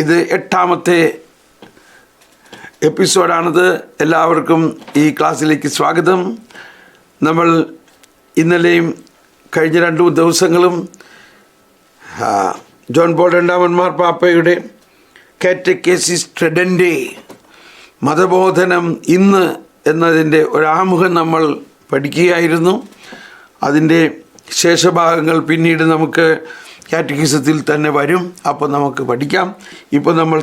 ഇത് 8ാമത്തെ എപ്പിസോഡാണിത്. എല്ലാവർക്കും ഈ ക്ലാസ്സിലേക്ക് സ്വാഗതം. നമ്മൾ ഇന്നലെയും കഴിഞ്ഞ 2 ദിവസങ്ങളും ജോൺ പോൾ രണ്ടാമൻ മാർപ്പാപ്പയുടെ കാറ്റെക്കേസിസ് ട്രെഡൻഡേ മതബോധനം ഇന്ന് എന്നതിൻ്റെ ഒരാമുഖം നമ്മൾ പഠിക്കുകയായിരുന്നു. അതിൻ്റെ ശേഷഭാഗങ്ങൾ പിന്നീട് നമുക്ക് കാറ്റഗിസത്തിൽ തന്നെ വരും. അപ്പോൾ നമുക്ക് പഠിക്കാം. ഇപ്പോൾ നമ്മൾ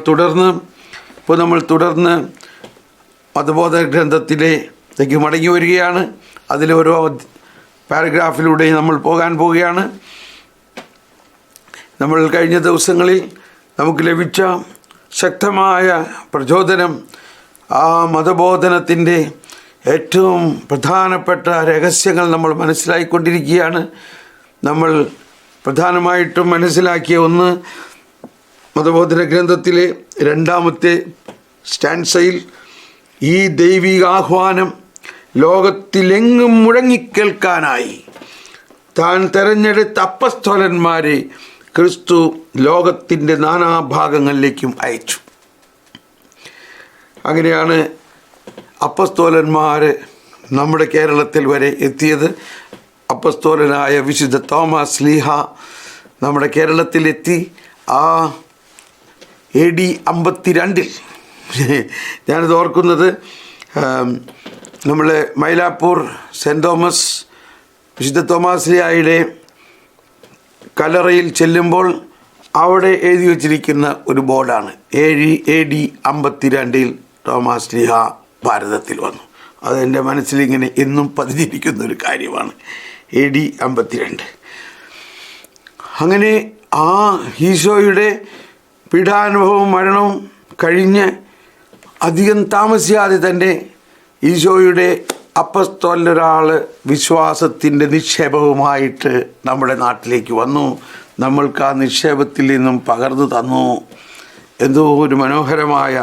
തുടർന്ന് മതബോധന ഗ്രന്ഥത്തിലേക്ക് മടങ്ങി വരികയാണ്. അതിലോരോ പാരഗ്രാഫിലൂടെ നമ്മൾ പോവുകയാണ്. നമ്മൾ കഴിഞ്ഞ ദിവസങ്ങളിൽ നമുക്ക് ലഭിച്ച ശക്തമായ പ്രചോദനം ആ മതബോധനത്തിൻ്റെ ഏറ്റവും പ്രധാനപ്പെട്ട രഹസ്യങ്ങൾ നമ്മൾ മനസ്സിലാക്കിക്കൊണ്ടിരിക്കുകയാണ്. നമ്മൾ പ്രധാനമായിട്ടും മനസ്സിലാക്കിയ ഒന്ന്, മതബോധന ഗ്രന്ഥത്തിലെ 2ാമത്തെ സ്റ്റാൻസയിൽ ഈ ദൈവികാഹ്വാനം ലോകത്തിലെങ്ങും മുഴങ്ങിക്കേൾക്കാനായി താൻ തെരഞ്ഞെടുത്ത അപ്പസ്തോലന്മാരെ ക്രിസ്തു ലോകത്തിൻ്റെ നാനാഭാഗങ്ങളിലേക്കും അയച്ചു. അങ്ങനെയാണ് അപ്പസ്തോലന്മാർ നമ്മുടെ കേരളത്തിൽ വരെ എത്തിയത്. അപ്പസ്തോലനായ വിശുദ്ധ തോമസ് ശ്ലീഹ നമ്മുടെ കേരളത്തിലെത്തി. ആ AD 52 ഞാനിത് ഓർക്കുന്നത്, നമ്മളെ മൈലാപ്പൂർ സെൻറ്റ് തോമസ് വിശുദ്ധ തോമസ് ശ്ലീഹായുടെ കല്ലറയിൽ ചെല്ലുമ്പോൾ അവിടെ എഴുതി വച്ചിരിക്കുന്ന ഒരു ബോർഡാണ്. AD 52 തോമസ് ശ്ലീഹ ഭാരതത്തിൽ വന്നു. അതെൻ്റെ മനസ്സിലിങ്ങനെ എന്നും പതിഞ്ഞിരിക്കുന്നൊരു കാര്യമാണ്. AD 52. അങ്ങനെ ആ ഈശോയുടെ പീഡാനുഭവവും മരണവും കഴിഞ്ഞ് അധികം താമസിയാതെ തന്നെ ഈശോയുടെ അപ്പസ്തോലനൊരാൾ വിശ്വാസത്തിൻ്റെ നിക്ഷേപവുമായിട്ട് നമ്മുടെ നാട്ടിലേക്ക് വന്നു. നമ്മൾക്ക് ആ നിക്ഷേപത്തിൽ നിന്നും പകർന്നു തന്നു. എന്തോ ഒരു മനോഹരമായ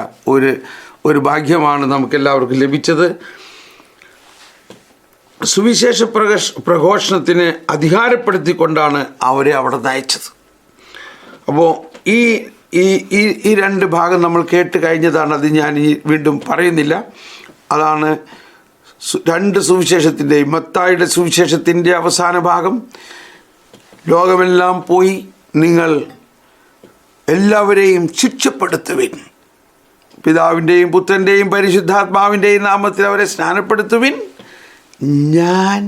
ഒരു ഭാഗ്യമാണ് നമുക്കെല്ലാവർക്കും ലഭിച്ചത്. സുവിശേഷ പ്രഘോഷണത്തിന് അധികാരപ്പെടുത്തിക്കൊണ്ടാണ് അവരെ അവിടെ നയിച്ചത്. അപ്പോൾ ഈ 2 ഭാഗം നമ്മൾ കേട്ട് കഴിഞ്ഞതാണ്. അത് ഞാൻ വീണ്ടും പറയുന്നില്ല. അതാണ് 2 സുവിശേഷത്തിൻ്റെയും, മത്തായിയുടെ സുവിശേഷത്തിൻ്റെ അവസാന ഭാഗം, ലോകമെല്ലാം പോയി നിങ്ങൾ എല്ലാവരെയും ശിക്ഷപ്പെടുത്തുവിൻ, പിതാവിൻ്റെയും പുത്രൻ്റെയും പരിശുദ്ധാത്മാവിൻ്റെയും നാമത്തിൽ അവരെ സ്നാനപ്പെടുത്തുവിൻ, ഞാൻ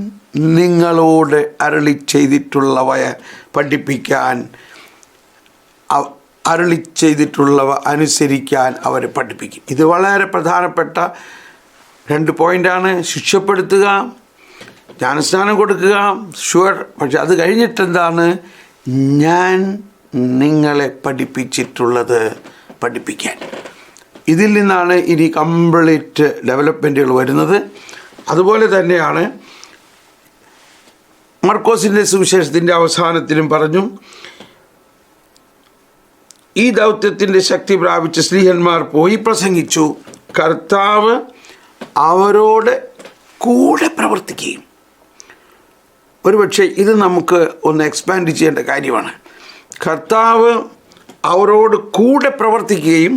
നിങ്ങളോട് അരുളി ചെയ്തിട്ടുള്ളവ പഠിപ്പിക്കാൻ, അരുളി ചെയ്തിട്ടുള്ളവ അനുസരിക്കാൻ അവരെ പഠിപ്പിക്കും. ഇത് വളരെ പ്രധാനപ്പെട്ട 2 പോയിൻ്റാണ്. ശിക്ഷപ്പെടുത്തുക, ജ്ഞാനസ്നാനം കൊടുക്കുക, ഷുവർ. പക്ഷെ അത് കഴിഞ്ഞിട്ടെന്താണ്? ഞാൻ നിങ്ങളെ പഠിപ്പിച്ചിട്ടുള്ളത് പഠിപ്പിക്കാൻ. ഇതിൽ നിന്നാണ് ഇനി കംപ്ലീറ്റ് ഡെവലപ്മെൻറ്റുകൾ വരുന്നത്. അതുപോലെ തന്നെയാണ് മർക്കോസിൻ്റെ സുവിശേഷത്തിൻ്റെ അവസാനത്തിലും പറഞ്ഞു, ഈ ദൗത്യത്തിൻ്റെ ശക്തി പ്രാപിച്ച സ്ത്രീഹന്മാർ പോയി പ്രസംഗിച്ചു, കർത്താവ് അവരോട് കൂടെ പ്രവർത്തിക്കുകയും. ഒരുപക്ഷെ ഇത് നമുക്ക് ഒന്ന് എക്സ്പാൻഡ് ചെയ്യേണ്ട കാര്യമാണ്. കർത്താവ് അവരോട് കൂടെ പ്രവർത്തിക്കുകയും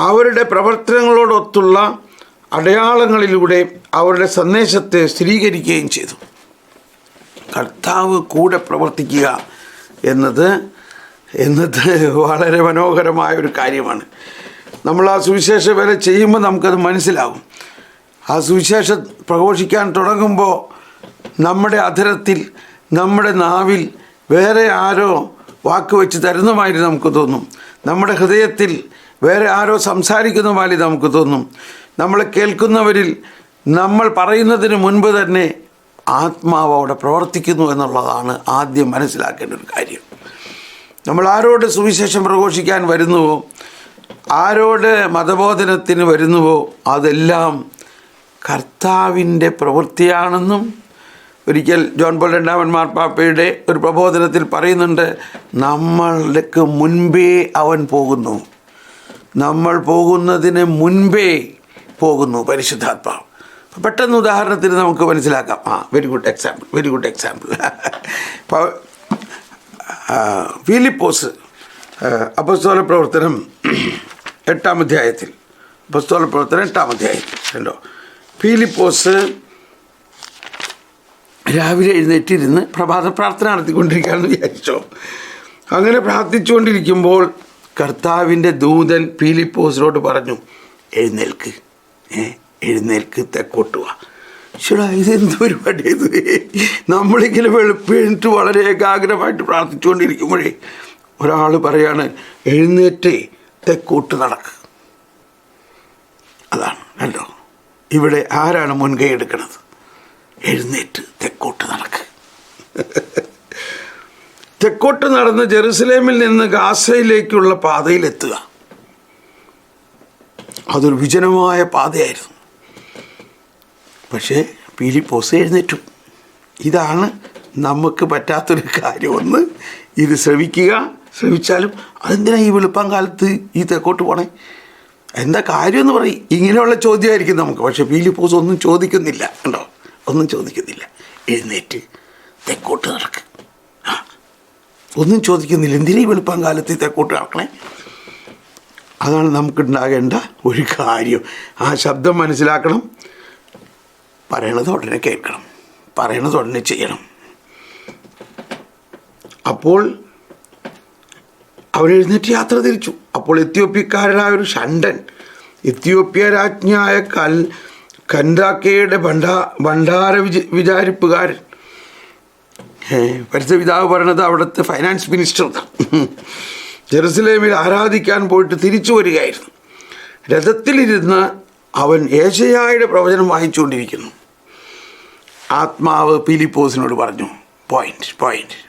അവരുടെ പ്രവർത്തനങ്ങളോടൊത്തുള്ള അടയാളങ്ങളിലൂടെ അവരുടെ സന്ദേശത്തെ സ്ഥിരീകരിക്കുകയും ചെയ്തു. കർത്താവ് കൂടെ പ്രവർത്തിക്കുക എന്നത് വളരെ മനോഹരമായ ഒരു കാര്യമാണ്. നമ്മൾ ആ സുവിശേഷ വേല ചെയ്യുമ്പോൾ നമുക്കത് മനസ്സിലാകും. ആ സുവിശേഷം പ്രഘോഷിക്കാൻ തുടങ്ങുമ്പോൾ നമ്മുടെ അധരത്തിൽ, നമ്മുടെ നാവിൽ വേറെ ആരോ വാക്ക് വെച്ച് തരുന്നമാതിരി നമുക്ക് തോന്നും. നമ്മുടെ ഹൃദയത്തിൽ വേറെ ആരോ സംസാരിക്കുന്ന മാതിരി നമുക്ക് തോന്നും. നമ്മളെ കേൾക്കുന്നവരിൽ നമ്മൾ പറയുന്നതിന് മുൻപ് തന്നെ ആത്മാവ് അവിടെ പ്രവർത്തിക്കുന്നു എന്നുള്ളതാണ് ആദ്യം മനസ്സിലാക്കേണ്ട ഒരു കാര്യം. നമ്മൾ ആരോട് സുവിശേഷം പ്രഘോഷിക്കാൻ വരുന്നുവോ, ആരോട് മതബോധനത്തിന് വരുന്നുവോ, അതെല്ലാം കർത്താവിൻ്റെ പ്രവൃത്തിയാണെന്നും ഒരിക്കൽ ജോൺ പോൾ രണ്ടാമൻ മാർപ്പാപ്പയുടെ ഒരു പ്രബോധനത്തിൽ പറയുന്നുണ്ട്, നമ്മൾക്ക് മുൻപേ അവൻ പോകുന്നു, നമ്മൾ പോകുന്നതിന് മുൻപേ പോകുന്നു പരിശുദ്ധാത്മാവ്. പെട്ടെന്ന് ഉദാഹരണത്തിന് നമുക്ക് മനസ്സിലാക്കാം. Very good example. ഇപ്പോൾ ഫിലിപ്പോസ് അപ്പോസ്തല പ്രവർത്തനം 8-ാം അധ്യായത്തിൽ കണ്ടോ, ഫിലിപ്പോസ് രാവിലെ എഴുന്നേറ്റിരുന്ന് പ്രഭാത പ്രാർത്ഥന നടത്തിക്കൊണ്ടിരിക്കുകയാണെന്ന് വിചാരിച്ചോ. അങ്ങനെ പ്രാർത്ഥിച്ചുകൊണ്ടിരിക്കുമ്പോൾ കർത്താവിൻ്റെ ദൂതൻ ഫിലിപ്പോസിനോട് പറഞ്ഞു, എഴുന്നേൽക്ക് തെക്കോട്ട് വാ. ചേടാ, ഇതെന്ത് പരിപാടി ഇത്? നമ്മളിങ്ങനെ വെളുപ്പിട്ട് വളരെ ഏകാഗ്രമായിട്ട് പ്രാർത്ഥിച്ചുകൊണ്ടിരിക്കുമ്പോഴേ ഒരാൾ പറയാണ്, എഴുന്നേറ്റ് തെക്കോട്ട് നടക്ക്. അതാണ് കണ്ടോ, ഇവിടെ ആരാണ് മുൻകൈ എടുക്കുന്നത്? എഴുന്നേറ്റ് തെക്കോട്ട് നടക്ക്. തെക്കോട്ട് നടന്ന് ജെറുസലേമിൽ നിന്ന് ഗാസയിലേക്കുള്ള പാതയിലെത്തുക. അതൊരു വിജനമായ പാതയായിരുന്നു. പക്ഷേ ഫിലിപ്പോസ് എഴുന്നേറ്റു. ഇതാണ് നമുക്ക് പറ്റാത്തൊരു കാര്യമൊന്ന്. ഇത് ശ്രമിച്ചാലും അതെന്തിനാ ഈ വെളുപ്പം കാലത്ത് ഈ തെക്കോട്ട് പോണേ, എന്താ കാര്യമെന്ന് പറയും, ഇങ്ങനെയുള്ള ചോദ്യമായിരിക്കും നമുക്ക്. പക്ഷേ ഫിലിപ്പോസ് ഒന്നും ചോദിക്കുന്നില്ല, കണ്ടോ, ഒന്നും ചോദിക്കുന്നില്ല. എഴുന്നേറ്റ് തെക്കോട്ട് നടക്ക്. ഒന്നും ചോദിക്കുന്നില്ല. എന്തിനാ ഈ വെളുപ്പം കാലത്ത് തെക്കോട്ട് നടക്കണേ? അതാണ് നമുക്കുണ്ടാകേണ്ട ഒരു കാര്യം. ആ ശബ്ദം മനസ്സിലാക്കണം, പറയണത് ഉടനെ കേൾക്കണം, പറയണത് ഉടനെ ചെയ്യണം. അപ്പോൾ അവരെഴുന്നേറ്റ് യാത്ര തിരിച്ചു. അപ്പോൾ എത്യോപ്യക്കാരനായ ഒരു ഷണ്ടൻ, എത്യോപ്യ രാജ്ഞിയായ കൻഡാക്കയുടെ ഭണ്ഡാര വിചാരിപ്പുകാരൻ, പരിസ്ഥിതി പിതാവ് പറയണത് അവിടുത്തെ ഫൈനാൻസ് മിനിസ്റ്റർ, ജെറുസലേമിൽ ആരാധിക്കാൻ പോയിട്ട് തിരിച്ചു വരികയായിരുന്നു. രഥത്തിലിരുന്ന് അവൻ ഏശയ്യായുടെ പ്രവചനം വായിച്ചുകൊണ്ടിരിക്കുന്നു. ആത്മാവ് ഫിലിപ്പോസിനോട് പറഞ്ഞു, പോയിന്റ്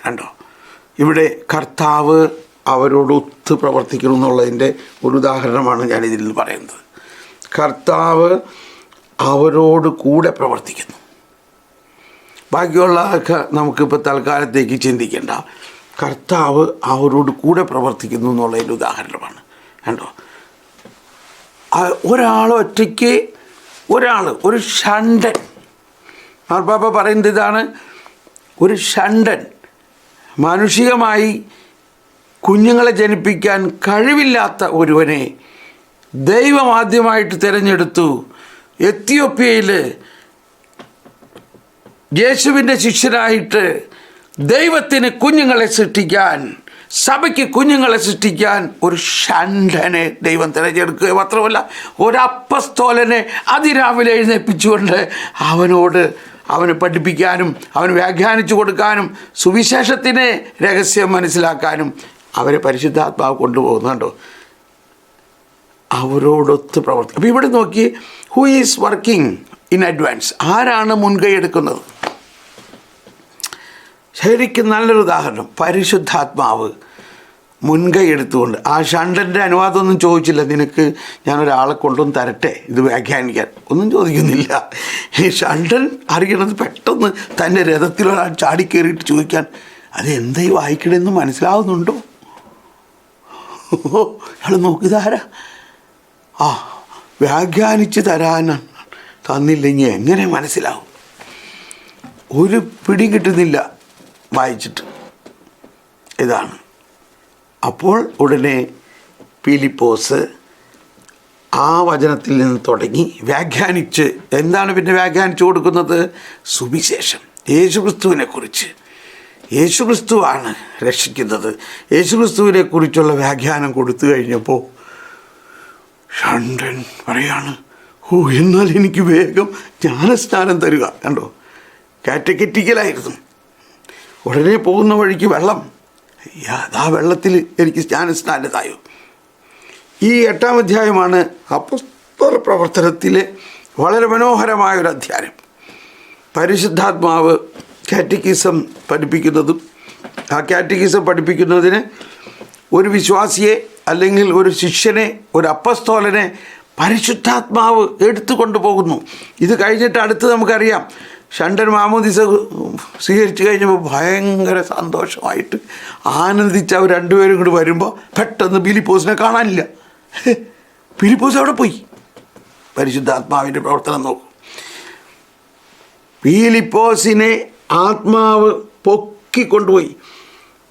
കണ്ടോ, ഇവിടെ കർത്താവ് അവരോട് ഒത്ത് പ്രവർത്തിക്കണം എന്നുള്ളതിൻ്റെ ഒരു ഉദാഹരണമാണ് ഞാനിതിൽ നിന്ന് പറയുന്നത്. കർത്താവ് അവരോട് കൂടെ പ്രവർത്തിക്കുന്നു. ബാക്കിയുള്ളതൊക്കെ നമുക്കിപ്പോൾ തൽക്കാലത്തേക്ക് ചിന്തിക്കേണ്ട. കർത്താവ് അവരോട് കൂടെ പ്രവർത്തിക്കുന്നു എന്നുള്ളതിൻ്റെ ഉദാഹരണമാണ്. കണ്ടോ, ഒറ്റയ്ക്ക് ഒരു ഷണ്ടൻ, മാർപ്പാപ്പ പറയുന്നത് ഇതാണ്, ഒരു ഷണ്ടൻ, മാനുഷികമായി കുഞ്ഞുങ്ങളെ ജനിപ്പിക്കാൻ കഴിവില്ലാത്ത ഒരുവനെ ദൈവം ആദ്യമായിട്ട് തിരഞ്ഞെടുത്തു. എത്യോപ്യയിൽ യേശുവിൻ്റെ ശിഷ്യനായിട്ട് ദൈവത്തിന് കുഞ്ഞുങ്ങളെ സൃഷ്ടിക്കാൻ, സഭയ്ക്ക് കുഞ്ഞുങ്ങളെ സൃഷ്ടിക്കാൻ ഒരു ഷണ്ടനെ ദൈവം തിരഞ്ഞെടുക്കുക മാത്രമല്ല, ഒരു അപ്പസ്തോലനെ അതിരാവിലെ എഴുന്നേൽപ്പിച്ചുകൊണ്ട് അവന് പഠിപ്പിക്കാനും അവന് വ്യാഖ്യാനിച്ചു കൊടുക്കാനും സുവിശേഷത്തിന് രഹസ്യം മനസ്സിലാക്കാനും അവരെ പരിശുദ്ധാത്മാവ് കൊണ്ടുപോകുന്നുണ്ടോ, അവരോടൊത്ത് പ്രവർത്തിക്കും. അപ്പോൾ ഇവിടെ നോക്കി, who is working in advance? ആരാണ് മുൻകൈ എടുക്കുന്നത്? ശരിക്കും നല്ലൊരു ഉദാഹരണം, പരിശുദ്ധാത്മാവ് മുൻകൈ എടുത്തുകൊണ്ട്. ആ ഷണ്ടൻ്റെ അനുവാദമൊന്നും ചോദിച്ചില്ല, നിനക്ക് ഞാനൊരാളെ കൊണ്ടൊന്നും തരട്ടെ ഇത് വ്യാഖ്യാനിക്കാൻ, ഒന്നും ചോദിക്കുന്നില്ല. ഈ ഷണ്ടൻ അറിയണത് പെട്ടെന്ന് തൻ്റെ രഥത്തിലൊരാൾ ചാടിക്കേറിയിട്ട് ചോദിക്കാൻ, അത് എന്തായി വായിക്കണമെന്ന് മനസ്സിലാവുന്നുണ്ടോ? അയാൾ നോക്കിയതാരാ? വ്യാഖ്യാനിച്ച് തന്നില്ലെങ്കിൽ എങ്ങനെ മനസ്സിലാവും? ഒരു പിടി കിട്ടുന്നില്ല വായിച്ചിട്ട്. ഇതാണ്. അപ്പോൾ ഉടനെ ഫിലിപ്പോസ് ആ വചനത്തിൽ നിന്ന് തുടങ്ങി വ്യാഖ്യാനിച്ച്, എന്താണ് പിന്നെ വ്യാഖ്യാനിച്ചു കൊടുക്കുന്നത്? സുവിശേഷം, യേശുക്രിസ്തുവിനെ കുറിച്ച്. യേശുക്രിസ്തുവാണ് രക്ഷിക്കുന്നത്. യേശുക്രിസ്തുവിനെ കുറിച്ചുള്ള വ്യാഖ്യാനം കൊടുത്തു കഴിഞ്ഞപ്പോൾ ഷണ്ടൻ പറയാണ്, എന്നാൽ എനിക്ക് വേഗം ജ്ഞാനസ്നാനം തരിക. കണ്ടോ, കാറ്റഗറ്റിക്കലായിരുന്നു. ഉടനെ പോകുന്ന വഴിക്ക് വെള്ളം, ആ വെള്ളത്തിൽ എനിക്ക് ജ്ഞാനസ്നാനം തായോ. ഈ 8-ാം അധ്യായമാണ് അപ്പോസ്തല പ്രവർത്തനത്തിലെ വളരെ മനോഹരമായൊരു അധ്യായം. പരിശുദ്ധാത്മാവ് കാറ്റഗിസം പഠിപ്പിക്കുന്നതും, ആ കാറ്റഗിസം പഠിപ്പിക്കുന്നതിന് ഒരു വിശ്വാസിയെ അല്ലെങ്കിൽ ഒരു ശിഷ്യനെ, ഒരു അപ്പസ്തോലനെ പരിശുദ്ധാത്മാവ് എടുത്തു കൊണ്ടുപോകുന്നു. ഇത് കഴിഞ്ഞിട്ട് അടുത്ത് നമുക്കറിയാം, ഷണ്ടൻ മാമോദിസ സ്വീകരിച്ചു കഴിഞ്ഞപ്പോൾ ഭയങ്കര സന്തോഷമായിട്ട് ആനന്ദിച്ച് അവർ രണ്ടുപേരും കൂടി വരുമ്പോൾ പെട്ടെന്ന് ഫിലിപ്പോസിനെ കാണാനില്ല. ഫിലിപ്പോസ് അവിടെ പോയി. പരിശുദ്ധാത്മാവിൻ്റെ പ്രവർത്തനം നോക്കും. ഫിലിപ്പോസിനെ ആത്മാവ് പൊക്കിക്കൊണ്ടുപോയി.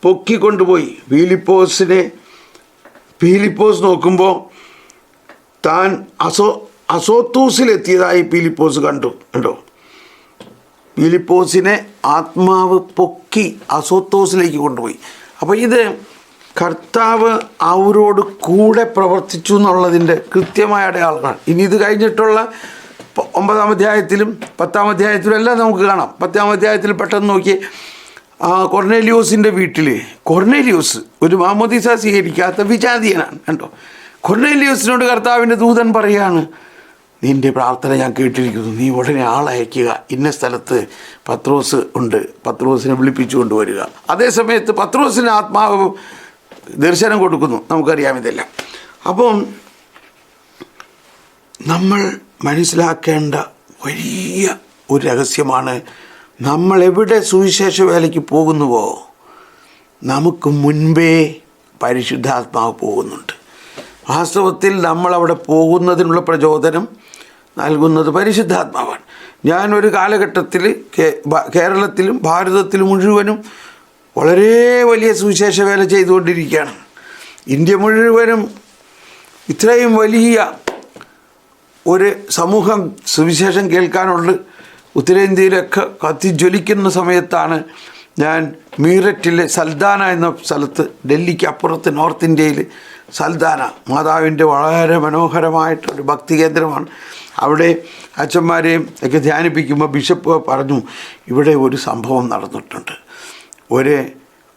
പൊക്കിക്കൊണ്ടുപോയി. പീലിപ്പോസ് നോക്കുമ്പോൾ താൻ അസോത്തൂസിലെത്തിയതായി പീലിപ്പോസ് കണ്ടോ. പീലിപ്പോസിനെ ആത്മാവ് പൊക്കി അസോത്തോസിലേക്ക് കൊണ്ടുപോയി. അപ്പോൾ ഇത് കർത്താവ് അവരോട് കൂടെ പ്രവർത്തിച്ചു എന്നുള്ളതിൻ്റെ കൃത്യമായ അടയാളമാണ്. ഇനി ഇത് കഴിഞ്ഞിട്ടുള്ള 9-ാം അധ്യായത്തിലും 10-ാം അധ്യായത്തിലും എല്ലാം നമുക്ക് കാണാം. 10-ാം അധ്യായത്തിൽ പെട്ടെന്ന് നോക്കി, കൊർന്നേലിയോസിൻ്റെ വീട്ടിൽ കൊർന്നേലിയോസ് ഒരു മാമോദീസ സ്വീകരിക്കാത്ത വിജാതീയനാണ്. കണ്ടോ, കൊർന്നേലിയോസിനോട് കർത്താവിൻ്റെ ദൂതൻ പറയാണ്, നിൻ്റെ പ്രാർത്ഥന ഞാൻ കേട്ടിരിക്കുന്നു, നീ ഉടനെ ആളയക്കുക, ഇന്ന സ്ഥലത്ത് പത്രോസ് ഉണ്ട്, പത്രോസിനെ വിളിപ്പിച്ചു കൊണ്ടുവരിക. അതേസമയത്ത് പത്രോസിന് ആത്മാവ് ദർശനം കൊടുക്കുന്നു. നമുക്കറിയാം ഇതെല്ലാം. അപ്പം നമ്മൾ മനസ്സിലാക്കേണ്ട വലിയ ഒരു രഹസ്യമാണ്, നമ്മൾ എവിടെ സുവിശേഷ വേലയ്ക്ക് പോകുന്നുവോ നമുക്ക് മുൻപേ പരിശുദ്ധാത്മാവ് പോകുന്നുണ്ട്. വാസ്തവത്തിൽ നമ്മളവിടെ പോകുന്നതിനുള്ള പ്രചോദനം നൽകുന്നത് പരിശുദ്ധാത്മാവാണ്. ഞാനൊരു കാലഘട്ടത്തിൽ കേരളത്തിലും ഭാരതത്തിലും മുഴുവനും വളരെ വലിയ സുവിശേഷ വേല ചെയ്തുകൊണ്ടിരിക്കുകയാണ്. ഇന്ത്യ മുഴുവനും ഇത്രയും വലിയ ഒരു സമൂഹം സുവിശേഷം കേൾക്കാനുള്ള ഉത്തരേന്ത്യയിലൊക്കെ കത്തിജ്വലിക്കുന്ന സമയത്താണ് ഞാൻ മീററ്റിലെ സൽദാന എന്ന സ്ഥലത്ത്, ഡൽഹിക്ക് അപ്പുറത്ത് നോർത്ത് ഇന്ത്യയിൽ സൽദാന മാതാവിൻ്റെ വളരെ മനോഹരമായിട്ടൊരു ഭക്തി കേന്ദ്രമാണ്. അവിടെ അച്ഛന്മാരെയും ഒക്കെ ധ്യാനിപ്പിക്കുമ്പോൾ ബിഷപ്പ് പറഞ്ഞു, ഇവിടെ ഒരു സംഭവം നടന്നിട്ടുണ്ട്. ഒരു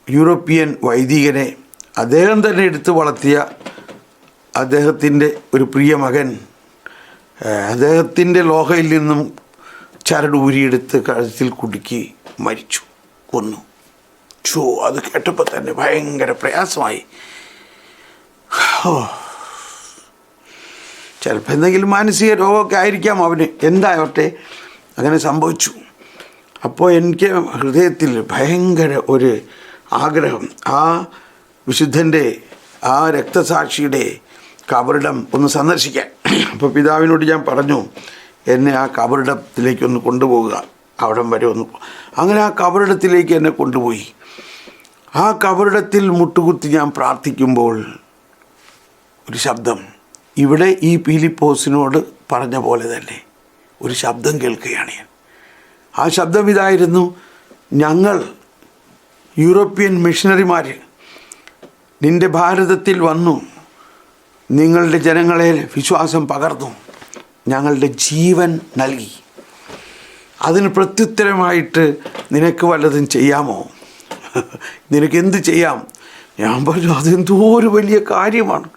യൂറോപ്യൻ വൈദികനെ അദ്ദേഹം തന്നെ എടുത്ത് വളർത്തിയ അദ്ദേഹത്തിൻ്റെ ഒരു പ്രിയ മകൻ അദ്ദേഹത്തിൻ്റെ ലോഹയിൽ നിന്നും ചരട് ഊരിയെടുത്ത് കഴുത്തിൽ കുടുക്കി കൊന്നു. അത് കേട്ടപ്പോൾ തന്നെ ഭയങ്കര പ്രയാസമായി. ചിലപ്പോൾ എന്തെങ്കിലും മാനസിക രോഗമൊക്കെ ആയിരിക്കാം അവന്, എന്താവട്ടെ അങ്ങനെ സംഭവിച്ചു. അപ്പോൾ എനിക്ക് ഹൃദയത്തിൽ ഭയങ്കര ഒരു ആഗ്രഹം, ആ വിശുദ്ധൻ്റെ ആ രക്തസാക്ഷിയുടെ കബറിടം ഒന്ന് സന്ദർശിക്കാൻ. അപ്പോൾ പിതാവിനോട് ഞാൻ പറഞ്ഞു, എന്നെ ആ കബറിടത്തിലേക്കൊന്ന് കൊണ്ടുപോകുക, അവിടം വരെ ഒന്ന്. അങ്ങനെ ആ കബറിടത്തിലേക്ക് എന്നെ കൊണ്ടുപോയി. ആ കബറിടത്തിൽ മുട്ടുകുത്തി ഞാൻ പ്രാർത്ഥിക്കുമ്പോൾ ഒരു ശബ്ദം, ഇവിടെ ഈ പീലിപ്പോസിനോട് പറഞ്ഞ പോലെ തന്നെ ഒരു ശബ്ദം കേൾക്കുകയാണ് ഞാൻ. ആ ശബ്ദം ഇതായിരുന്നു, ഞങ്ങൾ യൂറോപ്യൻ മിഷണറിമാർ നിൻ്റെ ഭാരതത്തിൽ വന്നു, നിങ്ങളുടെ ജനങ്ങളെ വിശ്വാസം പകർന്നു, ഞങ്ങളുടെ ജീവൻ നൽകി. അതിന് പ്രത്യുത്തരമായിട്ട് നിനക്ക് വല്ലതും ചെയ്യാമോ? നിനക്ക് എന്ത് ചെയ്യാം? ഞാൻ പറഞ്ഞു, അതെന്തോ ഒരു വലിയ കാര്യമാണ്,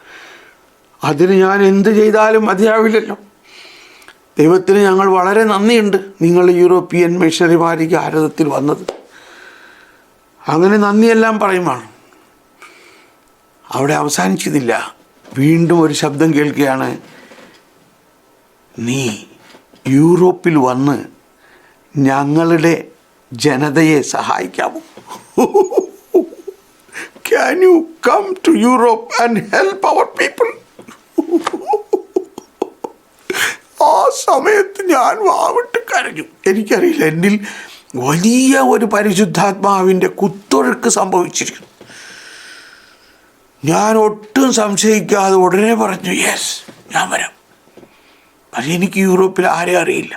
അതിന് ഞാൻ എന്ത് ചെയ്താലും മതിയാവില്ലല്ലോ. ദൈവത്തിന് ഞങ്ങൾ വളരെ നന്ദിയുണ്ട്, നിങ്ങൾ യൂറോപ്യൻ മിഷണറിമാർ ഭാരതത്തിൽ വന്നത്. അങ്ങനെ നന്ദിയെല്ലാം പറയുമാണ്. അവിടെ അവസാനിച്ചതില്ല. വീണ്ടും ഒരു ശബ്ദം കേൾക്കുകയാണ്, നീ യൂറോപ്പിൽ വന്ന് ഞങ്ങളുടെ ജനതയെ സഹായിക്കാമോ? Can you come to Europe and help our people? ആ സമയത്ത് ഞാൻ വാവിട്ട് കരഞ്ഞു. എനിക്കറിയില്ല, എന്നിൽ വലിയ ഒരു പരിശുദ്ധാത്മാവിൻ്റെ കുത്തൊഴുക്ക് സംഭവിച്ചിരിക്കുന്നു. ഞാൻ ഒട്ടും സംശയിക്കാതെ ഉടനെ പറഞ്ഞു, യെസ്, ഞാൻ വരാം. പക്ഷേ എനിക്ക് യൂറോപ്പിൽ ആരെയും അറിയില്ല.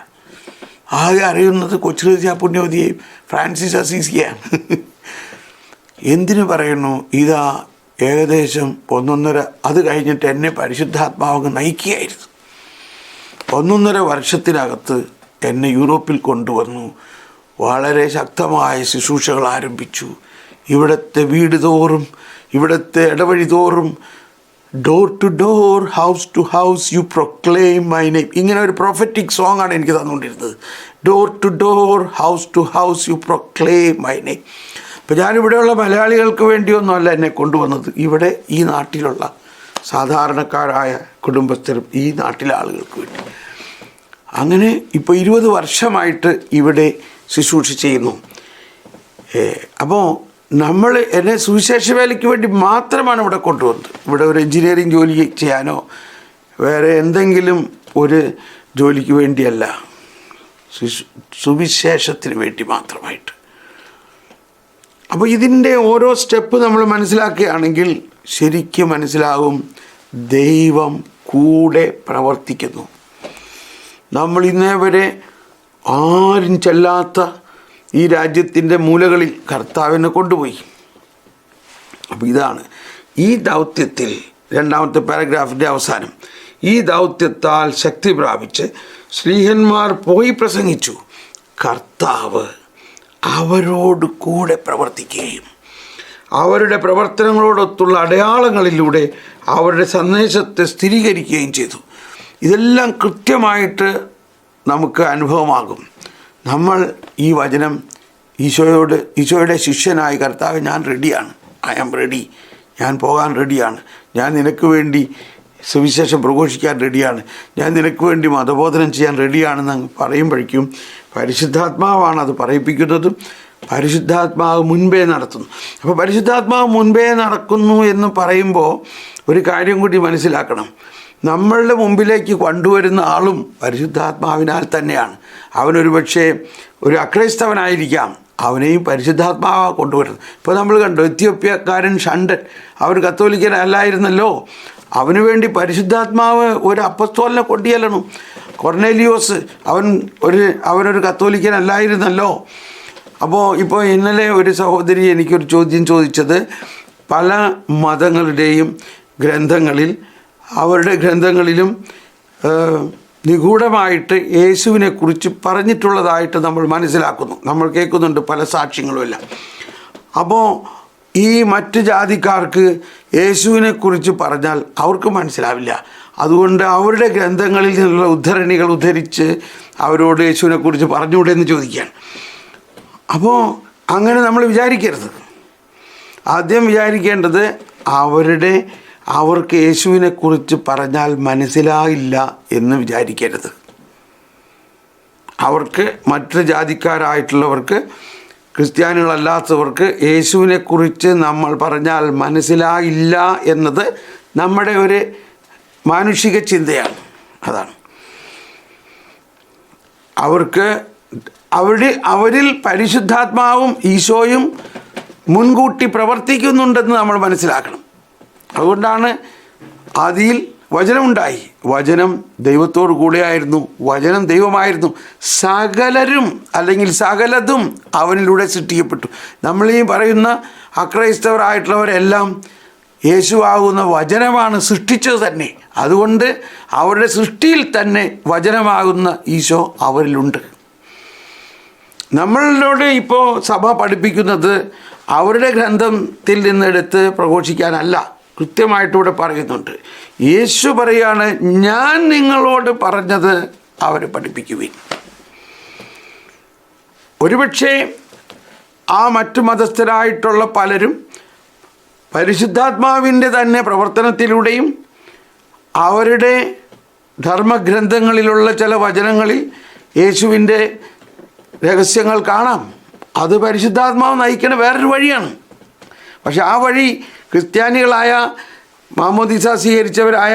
ആകെ അറിയുന്നത് കൊച്ചുറേസ്യ പുണ്യവതിയെയും ഫ്രാൻസിസ് അസീസിയെയാണ്. എന്തിനു പറയുന്നു, ഇതാ ഏകദേശം 1.5 അത് കഴിഞ്ഞിട്ട് എന്നെ പരിശുദ്ധാത്മാവ് നയിക്കുകയായിരുന്നു. 1.5 വർഷത്തിനകത്ത് എന്നെ യൂറോപ്പിൽ കൊണ്ടുവന്നു. വളരെ ശക്തമായ ശുശ്രൂഷകൾ ആരംഭിച്ചു. ഇവിടുത്തെ വീട് തോറും, ഇവിടുത്തെ ഇടവഴി തോറും, door to door, house to house, you proclaim my name. ഇങ്ങനെ ഒരു പ്രൊഫറ്റിക് സോങ് ആണ് എനിക്ക് തന്നുകൊണ്ടിരുന്നത്. Door to door, house to house, you proclaim my name. അപ്പോൾ ഞാനിവിടെയുള്ള മലയാളികൾക്ക് വേണ്ടിയൊന്നുമല്ല എന്നെ കൊണ്ടുവന്നത്, ഇവിടെ ഈ നാട്ടിലുള്ള സാധാരണക്കാരായ കുടുംബസ്ഥരും ഈ നാട്ടിലെ ആളുകൾക്ക് വേണ്ടി. അങ്ങനെ ഇപ്പോൾ 20 വർഷമായിട്ട് ഇവിടെ ശുശ്രൂഷ ചെയ്യുന്നു. അപ്പോൾ നമ്മൾ എന്നെ സുവിശേഷ വേലയ്ക്ക് വേണ്ടി മാത്രമാണ് ഇവിടെ കൊണ്ടുവന്നത്. ഇവിടെ ഒരു എൻജിനീയറിംഗ് ജോലി ചെയ്യാനോ വേറെ എന്തെങ്കിലും ഒരു ജോലിക്ക് വേണ്ടിയല്ല, സുവിശേഷത്തിന് വേണ്ടി മാത്രമായിട്ട്. അപ്പോൾ ഇതിൻ്റെ ഓരോ സ്റ്റെപ്പ് നമ്മൾ മനസ്സിലാക്കുകയാണെങ്കിൽ ശരിക്കും മനസ്സിലാകും ദൈവം കൂടെ പ്രവർത്തിക്കുന്നു. നമ്മൾ ഇന്നേ വരെ ആരും ചെല്ലാത്ത ഈ രാജ്യത്തിൻ്റെ മൂലകളിൽ കർത്താവിനെ കൊണ്ടുപോയി. അപ്പോൾ ഇതാണ് ഈ ദൗത്യത്തിൽ, രണ്ടാമത്തെ പാരഗ്രാഫിൻ്റെ അവസാനം, ഈ ദൗത്യത്താൽ ശക്തി പ്രാപിച്ച് ശ്ലീഹന്മാർ പോയി പ്രസംഗിച്ചു, കർത്താവ് അവരോട് കൂടെ പ്രവർത്തിക്കുകയും അവരുടെ പ്രവർത്തനങ്ങളോടൊത്തുള്ള അടയാളങ്ങളിലൂടെ അവരുടെ സന്ദേശത്തെ സ്ഥിരീകരിക്കുകയും ചെയ്തു. ഇതെല്ലാം കൃത്യമായിട്ട് നമുക്ക് അനുഭവമാകും. നമ്മൾ ഈ വചനം ഈശോയുടെ ശിഷ്യനായി, കർത്താവ് ഞാൻ റെഡിയാണ്, ഐ ആം റെഡി, ഞാൻ പോകാൻ റെഡിയാണ്, ഞാൻ നിനക്ക് വേണ്ടി സുവിശേഷം പ്രഘോഷിക്കാൻ റെഡിയാണ്, ഞാൻ നിനക്ക് വേണ്ടി മതബോധനം ചെയ്യാൻ റെഡിയാണെന്ന് പറയുമ്പോഴേക്കും പരിശുദ്ധാത്മാവാണ് അത് പറയിപ്പിക്കുന്നതും പരിശുദ്ധാത്മാവ് മുൻപേ നടത്തുന്നു. അപ്പോൾ പരിശുദ്ധാത്മാവ് മുൻപേ നടക്കുന്നു എന്ന് പറയുമ്പോൾ ഒരു കാര്യം കൂടി മനസ്സിലാക്കണം. നമ്മളുടെ മുമ്പിലേക്ക് കൊണ്ടുവരുന്ന ആളും പരിശുദ്ധാത്മാവിനാൽ തന്നെയാണ്. അവനൊരു പക്ഷേ ഒരു അക്രൈസ്തവനായിരിക്കാം, അവനെയും പരിശുദ്ധാത്മാവാണ് കൊണ്ടുവരുന്നത്. ഇപ്പോൾ നമ്മൾ കണ്ടു, എത്യോപ്യക്കാരൻ ഷണ്ടൻ, അവർ കത്തോലിക്കനല്ലായിരുന്നല്ലോ, അവന് വേണ്ടി പരിശുദ്ധാത്മാവ് ഒരു അപ്പസ്തോലിനെ കൊണ്ടുചെല്ലണം. കൊർണേലിയോസ് അവനൊരു കത്തോലിക്കനല്ലായിരുന്നല്ലോ. ഇപ്പോൾ ഇന്നലെ ഒരു സഹോദരി എനിക്കൊരു ചോദ്യം ചോദിച്ചത്, പല മതങ്ങളുടെയും ഗ്രന്ഥങ്ങളിൽ, അവരുടെ ഗ്രന്ഥങ്ങളിലും നിഗൂഢമായിട്ട് യേശുവിനെക്കുറിച്ച് പറഞ്ഞിട്ടുള്ളതായിട്ട് നമ്മൾ മനസ്സിലാക്കുന്നു, നമ്മൾ കേൾക്കുന്നുണ്ട് പല സാക്ഷ്യങ്ങളുമെല്ലാം. അപ്പോൾ ഈ മറ്റ് ജാതിക്കാർക്ക് യേശുവിനെക്കുറിച്ച് പറഞ്ഞാൽ അവർക്ക് മനസ്സിലാവില്ല. അതുകൊണ്ട് അവരുടെ ഗ്രന്ഥങ്ങളിൽ നിന്നുള്ള ഉദ്ധരണികൾ ഉദ്ധരിച്ച് അവരോട് യേശുവിനെക്കുറിച്ച് പറഞ്ഞുകൂടെ എന്ന് ചോദിക്കുകയാണ്. അപ്പോൾ അങ്ങനെ നമ്മൾ വിചാരിക്കരുത്. ആദ്യം വിചാരിക്കേണ്ടത് അവർക്ക് യേശുവിനെക്കുറിച്ച് പറഞ്ഞാൽ മനസ്സിലായില്ല എന്ന് വിചാരിക്കരുത്. അവർക്ക്, മറ്റ് ജാതിക്കാരായിട്ടുള്ളവർക്ക്, ക്രിസ്ത്യാനികളല്ലാത്തവർക്ക് യേശുവിനെക്കുറിച്ച് നമ്മൾ പറഞ്ഞാൽ മനസ്സിലായില്ല എന്നത് നമ്മുടെ ഒരു മാനുഷിക ചിന്തയാണ്. അതാണ് അവരിൽ പരിശുദ്ധാത്മാവും ഈശോയും മുൻകൂട്ടി പ്രവർത്തിക്കുന്നുണ്ടെന്ന് നമ്മൾ മനസ്സിലാക്കണം. അതുകൊണ്ടാണ് ആദിയിൽ വചനമുണ്ടായി, വചനം ദൈവത്തോടു കൂടെയായിരുന്നു, വചനം ദൈവമായിരുന്നു, സകലതും അവനിലൂടെ സൃഷ്ടിക്കപ്പെട്ടു. നമ്മളീ പറയുന്ന അക്രൈസ്തവരായിട്ടുള്ളവരെല്ലാം യേശുവാകുന്ന വചനമാണ് സൃഷ്ടിച്ചത് തന്നെ. അതുകൊണ്ട് അവരുടെ സൃഷ്ടിയിൽ തന്നെ വചനമാകുന്ന ഈശോ അവരിലുണ്ട്. നമ്മളോട് ഇപ്പോൾ സഭ പഠിപ്പിക്കുന്നത് അവരുടെ ഗ്രന്ഥത്തിൽ നിന്നെടുത്ത് പ്രഘോഷിക്കാനല്ല, കൃത്യമായിട്ടിവിടെ പറയുന്നുണ്ട്. യേശു പറയാണ്, ഞാൻ നിങ്ങളോട് പറഞ്ഞത് അവരെ പഠിപ്പിക്കുവിൻ. ഒരുപക്ഷെ ആ മറ്റു മതസ്ഥരായിട്ടുള്ള പലരും പരിശുദ്ധാത്മാവിൻ്റെ തന്നെ പ്രവർത്തനത്തിലൂടെയും അവരുടെ ധർമ്മഗ്രന്ഥങ്ങളിലുള്ള ചില വചനങ്ങളിൽ യേശുവിൻ്റെ രഹസ്യങ്ങൾ കാണാം. അത് പരിശുദ്ധാത്മാവ് നയിക്കുന്ന വേറൊരു വഴിയാണ്. പക്ഷെ ആ വഴി ക്രിസ്ത്യാനികളായ, മാമോദീസ സ്വീകരിച്ചവരായ,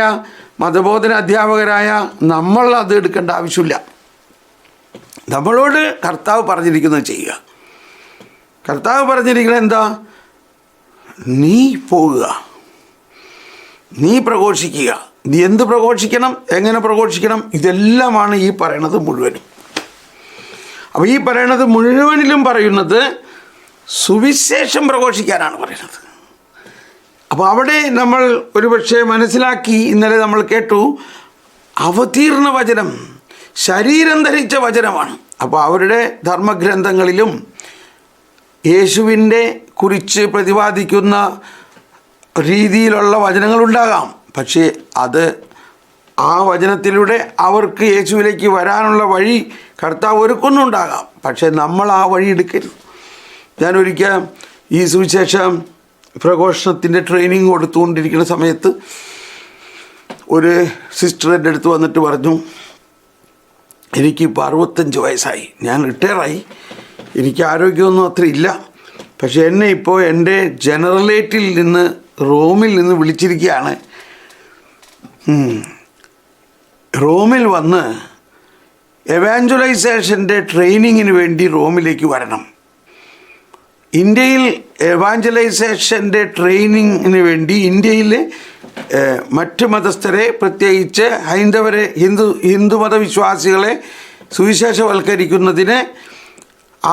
മതബോധന അധ്യാപകരായ നമ്മൾ അത് എടുക്കേണ്ട ആവശ്യമില്ല. നമ്മളോട് കർത്താവ് പറഞ്ഞിരിക്കുന്നത് ചെയ്യുക. കർത്താവ് പറഞ്ഞിരിക്കുന്നത് എന്താ? നീ പോകുക, നീ പ്രഘോഷിക്കുക. നീ എന്ത് പ്രഘോഷിക്കണം, എങ്ങനെ പ്രഘോഷിക്കണം, ഇതെല്ലാമാണ് ഈ പറയണത് മുഴുവനും. അപ്പോൾ ഈ പറയണത് മുഴുവനിലും പറയുന്നത് സുവിശേഷം പ്രഘോഷിക്കാനാണ് പറയുന്നത്. അപ്പോൾ അവിടെ നമ്മൾ ഒരുപക്ഷെ മനസ്സിലാക്കി, ഇന്നലെ നമ്മൾ കേട്ടു, അവതീർണ വചനം, ശരീരം ധരിച്ച വചനമാണ്. അപ്പോൾ അവരുടെ ധർമ്മഗ്രന്ഥങ്ങളിലും യേശുവിൻ്റെ കുറിച്ച് പ്രതിപാദിക്കുന്ന രീതിയിലുള്ള വചനങ്ങളുണ്ടാകാം. പക്ഷേ അത് ആ വചനത്തിലൂടെ അവർക്ക് യേശുവിലേക്ക് വരാനുള്ള വഴി കർത്താവ് ഒരുക്കുന്നുണ്ടാകാം. പക്ഷേ നമ്മൾ ആ വഴി എടുക്കരുത്. ഞാനൊരിക്കൽ ഈ സുവിശേഷം പ്രഘോഷണത്തിൻ്റെ ട്രെയിനിങ് കൊടുത്തുകൊണ്ടിരിക്കുന്ന സമയത്ത് ഒരു സിസ്റ്റർ എൻ്റെ അടുത്ത് വന്നിട്ട് പറഞ്ഞു, എനിക്കിപ്പോൾ 65 വയസ്സായി, ഞാൻ റിട്ടയറായി, എനിക്ക് ആരോഗ്യമൊന്നും അത്ര ഇല്ല, പക്ഷേ എന്നെ ഇപ്പോൾ എൻ്റെ ജനറലേറ്റിൽ നിന്ന്, റോമിൽ നിന്ന് വിളിച്ചിരിക്കുകയാണ്. റോമിൽ വന്ന് എവാഞ്ചലൈസേഷൻ്റെ ട്രെയിനിങ്ങിന് വേണ്ടി റോമിലേക്ക് വരണം. ഇന്ത്യയിൽ എവാഞ്ചലൈസേഷൻ്റെ ട്രെയിനിങ്ങിന് വേണ്ടി ഇന്ത്യയിലെ മറ്റ് മതസ്ഥരെ, പ്രത്യേകിച്ച് ഹൈന്ദവരെ, ഹിന്ദുമത വിശ്വാസികളെ സുവിശേഷവൽക്കരിക്കുന്നതിന്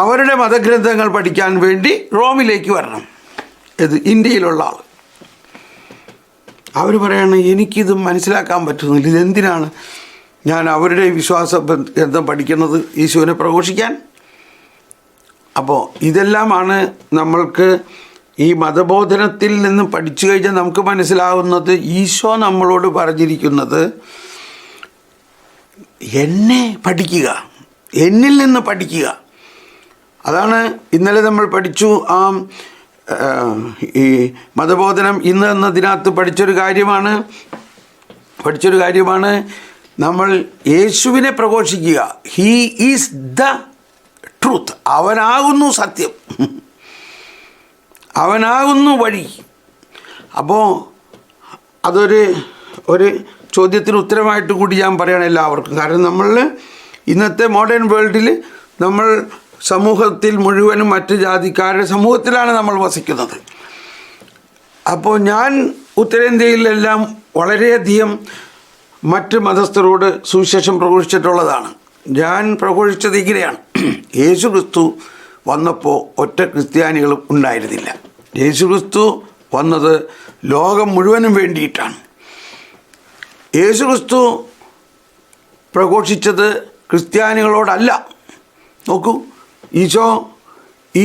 അവരുടെ മതഗ്രന്ഥങ്ങൾ പഠിക്കാൻ വേണ്ടി റോമിലേക്ക് വരണം. ഇത് ഇന്ത്യയിലുള്ള ആൾ. അവർ പറയാണ്, എനിക്കിത് മനസ്സിലാക്കാൻ പറ്റുന്നില്ല, ഇതെന്തിനാണ് ഞാൻ അവരുടെ വിശ്വാസ ഗ്രന്ഥം പഠിക്കുന്നത് യേശുവിനെ പ്രഘോഷിക്കാൻ? അപ്പോൾ ഇതെല്ലാമാണ് നമ്മൾക്ക് ഈ മതബോധനത്തിൽ നിന്ന് പഠിച്ചു കഴിഞ്ഞാൽ നമുക്ക് മനസ്സിലാവുന്നത്. ഈശോ നമ്മളോട് പറഞ്ഞിരിക്കുന്നത് എന്നെ പഠിക്കുക, എന്നിൽ നിന്ന് പഠിക്കുക. അതാണ് ഇന്നലെ നമ്മൾ പഠിച്ചു. ഈ മതബോധനം ഇന്ന് എന്നതിനകത്ത് പഠിച്ചൊരു കാര്യമാണ് നമ്മൾ യേശുവിനെ പ്രഘോഷിക്കുക. He is the truth. അവനാകുന്നു സത്യം, അവനാകുന്നു വഴി. അപ്പോൾ അതൊരു ചോദ്യത്തിന് ഉത്തരമായിട്ട് കൂടി ഞാൻ പറയണം എല്ലാവർക്കും. കാരണം നമ്മൾ ഇന്നത്തെ മോഡേൺ വേൾഡിൽ നമ്മൾ സമൂഹത്തിൽ മുഴുവനും മറ്റ് ജാതിക്കാരുടെ സമൂഹത്തിലാണ് നമ്മൾ വസിക്കുന്നത്. അപ്പോൾ ഞാൻ ഉത്തരേന്ത്യയിലെല്ലാം വളരെയധികം മറ്റ് മതസ്ഥരോട് സുവിശേഷം പ്രഘോഷിച്ചിട്ടുള്ളതാണ്. ഞാൻ പ്രഘോഷിച്ചത് ഇങ്ങനെയാണ്. യേശു ക്രിസ്തു വന്നപ്പോൾ ഒറ്റ ക്രിസ്ത്യാനികളും ഉണ്ടായിരുന്നില്ല. യേശു ക്രിസ്തു വന്നത് ലോകം മുഴുവനും വേണ്ടിയിട്ടാണ്. യേശു ക്രിസ്തു പ്രഘോഷിച്ചത് ക്രിസ്ത്യാനികളോടല്ല. നോക്കൂ, ഈശോ ഈ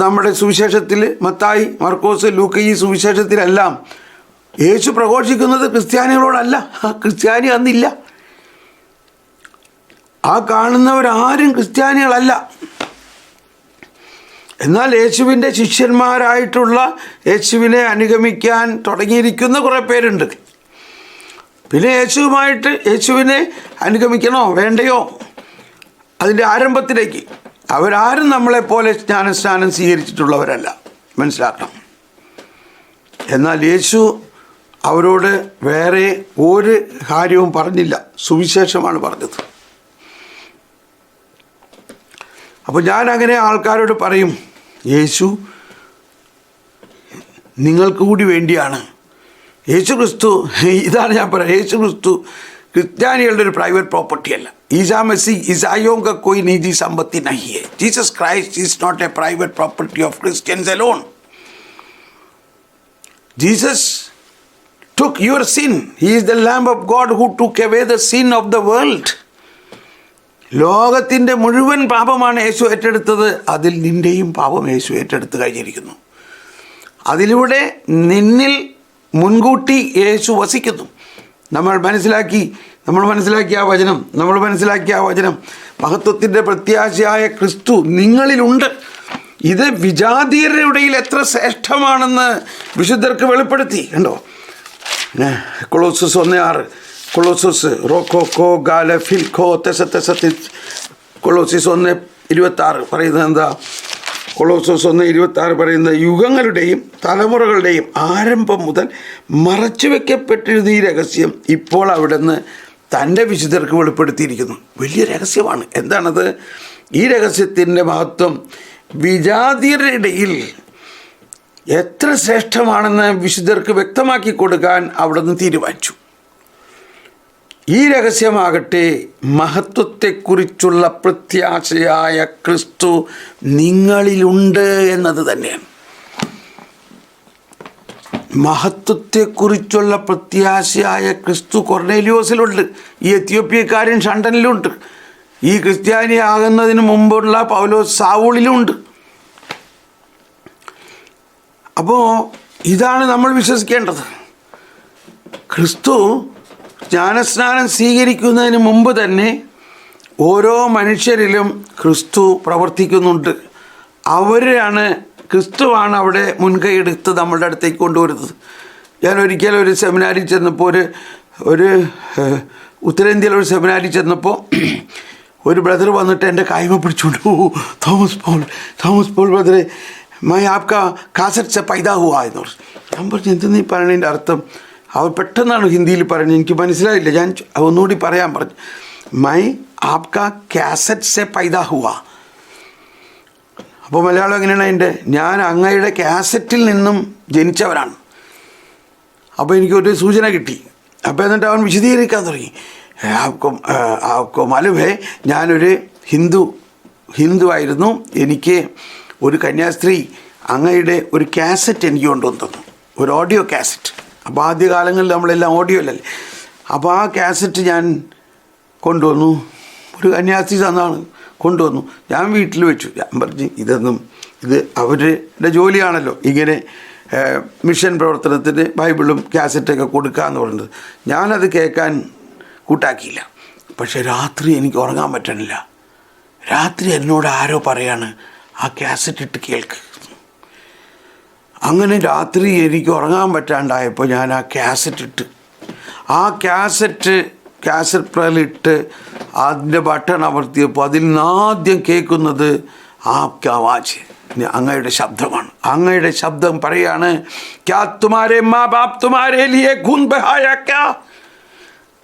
നമ്മുടെ സുവിശേഷത്തിൽ മത്തായി, മർക്കോസ്, ലൂക്ക, ഈ സുവിശേഷത്തിലെല്ലാം യേശു പ്രഘോഷിക്കുന്നത് ക്രിസ്ത്യാനികളോടല്ല. ക്രിസ്ത്യാനി അന്നില്ല. ആ കാണുന്നവരാരും ക്രിസ്ത്യാനികളല്ല. എന്നാൽ യേശുവിൻ്റെ ശിഷ്യന്മാരായിട്ടുള്ള, യേശുവിനെ അനുഗമിക്കാൻ തുടങ്ങിയിരിക്കുന്ന കുറേ പേരുണ്ട്. പിന്നെ യേശുവിനെ അനുഗമിക്കണോ വേണ്ടയോ അതിൻ്റെ ആരംഭത്തിലേക്ക് അവരാരും നമ്മളെപ്പോലെ ജ്ഞാനസ്നാനം സ്വീകരിച്ചിട്ടുള്ളവരല്ല, മനസ്സിലാക്കണം. എന്നാൽ യേശു അവരോട് വേറെ ഒരു കാര്യവും പറഞ്ഞില്ല, സുവിശേഷമാണ് പറഞ്ഞത്. അപ്പോൾ ഞാൻ അങ്ങനെ ആൾക്കാരോട് പറയും, യേശു നിങ്ങൾക്ക് കൂടി വേണ്ടിയാണ്. യേശു ക്രിസ്തു, ഇതാണ് ഞാൻ പറയാം, യേശു ക്രിസ്തു ക്രിസ്ത്യാനികളുടെ ഒരു പ്രൈവറ്റ് പ്രോപ്പർട്ടി അല്ല. ईसा मसीह ईसाइयों का कोई निजी संपत्ति नहीं है. Jesus Christ is not a private property of Christians alone. Jesus took your sin. He is the Lamb of God who took away the sin of the world. ലോകത്തിൻ്റെ മുഴുവൻ പാപമാണ് യേശു ഏറ്റെടുത്തത്. അതിൽ നിൻ്റെയും പാപം യേശു ഏറ്റെടുത്ത് കഴിഞ്ഞിരിക്കുന്നു. അതിലൂടെ നിന്നിൽ മുൻകൂട്ടി യേശു വസിക്കുന്നു. നമ്മൾ മനസ്സിലാക്കിയ ആ വചനം മഹത്വത്തിൻ്റെ പ്രത്യാശയായ ക്രിസ്തു നിങ്ങളിലുണ്ട്. ഇത് വിജാതീയരുടെ ഇടയിൽ എത്ര ശ്രേഷ്ഠമാണെന്ന് വിശുദ്ധർക്ക് വെളിപ്പെടുത്തി. കണ്ടോ, കൊളോസസ് 1:6, കൊളോസസ് റോക്കോക്കോ ഗാല ഫിൽഖോ കൊളോസിസ് 1:26 പറയുന്നത് എന്താ? കൊളോസസ് 1:26 പറയുന്നത്, യുഗങ്ങളുടെയും തലമുറകളുടെയും ആരംഭം മുതൽ മറച്ചു വയ്ക്കപ്പെട്ടിരുന്ന ഈ രഹസ്യം ഇപ്പോൾ അവിടുന്ന് തൻ്റെ വിശുദ്ധർക്ക് വെളിപ്പെടുത്തിയിരിക്കുന്നു. വലിയ രഹസ്യമാണ്. എന്താണത്? ഈ രഹസ്യത്തിൻ്റെ മഹത്വം വിജാതിയരുടെ ഇടയിൽ എത്ര ശ്രേഷ്ഠമാണെന്ന് വിശുദ്ധർക്ക് വ്യക്തമാക്കി കൊടുക്കാൻ അവിടുന്ന് തീരുമാനിച്ചു. ഈ രഹസ്യമാകട്ടെ മഹത്വത്തെക്കുറിച്ചുള്ള പ്രത്യാശയായ ക്രിസ്തു നിങ്ങളിലുണ്ട് എന്നത് തന്നെയാണ്. മഹത്വത്തെക്കുറിച്ചുള്ള പ്രത്യാശയായ ക്രിസ്തു കൊർന്നേലിയോസിലുണ്ട്. ഈ എത്യോപ്യക്കാരൻ ഷണ്ടനിലുണ്ട്. ഈ ക്രിസ്ത്യാനി ആകുന്നതിന് മുമ്പുള്ള പൗലോസ് സാവൂളിലുണ്ട്. അപ്പോൾ ഇതാണ് നമ്മൾ വിശ്വസിക്കേണ്ടത്. ക്രിസ്തു ജ്ഞാനസ്നാനം സ്വീകരിക്കുന്നതിന് മുമ്പ് തന്നെ ഓരോ മനുഷ്യരിലും ക്രിസ്തു പ്രവർത്തിക്കുന്നുണ്ട്. ക്രിസ്തുവാണ് അവിടെ മുൻകൈ എടുത്ത് നമ്മളുടെ അടുത്തേക്ക് കൊണ്ടുവരുന്നത്. ഞാൻ ഒരിക്കലും ഒരു സെമിനാരിൽ ചെന്നപ്പോൾ ഒരു ഉത്തരേന്ത്യയിലെ ഒരു സെമിനാരിൽ ചെന്നപ്പോൾ ഒരു ബ്രദർ വന്നിട്ട് എൻ്റെ കൈമ പിടിച്ചുകൊണ്ട്, തോമസ് പോൾ ബ്രദറെ, മൈ ആപ്കാ കാസറ്റ് സെ പൈദാ ഹുവാ എന്ന് പറഞ്ഞു. ഞാൻ പറഞ്ഞു, എന്തെന്ന് ഈ പറയണതിൻ്റെ അർത്ഥം? അവർ പെട്ടെന്നാണ് ഹിന്ദിയിൽ പറയുന്നത്, എനിക്ക് മനസ്സിലായില്ല. ഞാൻ ഒന്നുകൂടി പറയാൻ പറഞ്ഞു, മൈ ആപ്കാ കാസറ്റ് സെ പൈദാ ഹുവാ. അപ്പോൾ മലയാളം എങ്ങനെയാണ് അതിൻ്റെ? ഞാൻ അങ്ങയുടെ കാസറ്റിൽ നിന്നും ജനിച്ചവരാണ്. അപ്പോൾ എനിക്കൊരു സൂചന കിട്ടി. അപ്പോൾ എന്നിട്ട് അവൻ വിശദീകരിക്കാൻ തുടങ്ങി. മാലൂം ഞാനൊരു ഹിന്ദു ആയിരുന്നു. എനിക്ക് ഒരു കന്യാസ്ത്രീ അങ്ങയുടെ ഒരു കാസറ്റ് എനിക്ക് കൊണ്ടുവന്ന് തന്നു, ഒരു ഓഡിയോ കാസറ്റ്. അപ്പോൾ ആദ്യകാലങ്ങളിൽ നമ്മളെല്ലാം ഓഡിയോ അല്ലല്ലേ. അപ്പോൾ ആ കാസറ്റ് ഞാൻ കൊണ്ടുവന്നു, ഒരു കന്യാസ്ത്രീ തന്നാണ് കൊണ്ടുവന്നു. ഞാൻ വീട്ടിൽ വെച്ചു. ഞാൻ പറഞ്ഞു ഇത് അവരുടെ ജോലിയാണല്ലോ ഇങ്ങനെ മിഷൻ പ്രവർത്തനത്തിന് ബൈബിളും കാസറ്റൊക്കെ കൊടുക്കുക എന്ന് പറയുന്നത്. ഞാനത് കേൾക്കാൻ കൂട്ടാക്കിയില്ല. പക്ഷെ രാത്രി എനിക്ക് ഉറങ്ങാൻ പറ്റണില്ല. രാത്രി എന്നോട് ആരോ പറയാണ് ആ കാസറ്റ് ഇട്ട് കേൾക്ക്. അങ്ങനെ രാത്രി എനിക്ക് ഉറങ്ങാൻ പറ്റാണ്ടായപ്പോൾ ഞാൻ ആ കാസറ്റ് കാസറ്റ് പ്ലെയറിലിട്ട് അതിൻ്റെ ബട്ടൺ അമർത്തിയപ്പോൾ അതിൽ നിന്നാദ്യം കേൾക്കുന്നത് ആപ്കി ആവാസ്, അങ്ങയുടെ ശബ്ദമാണ്. അങ്ങയുടെ ശബ്ദം പറയാണ്, ക്യാ തുമാരെ മാ ബാപ് തുമാരെ ലിയേ ഖൂൻ ബഹായാ ക്യാ?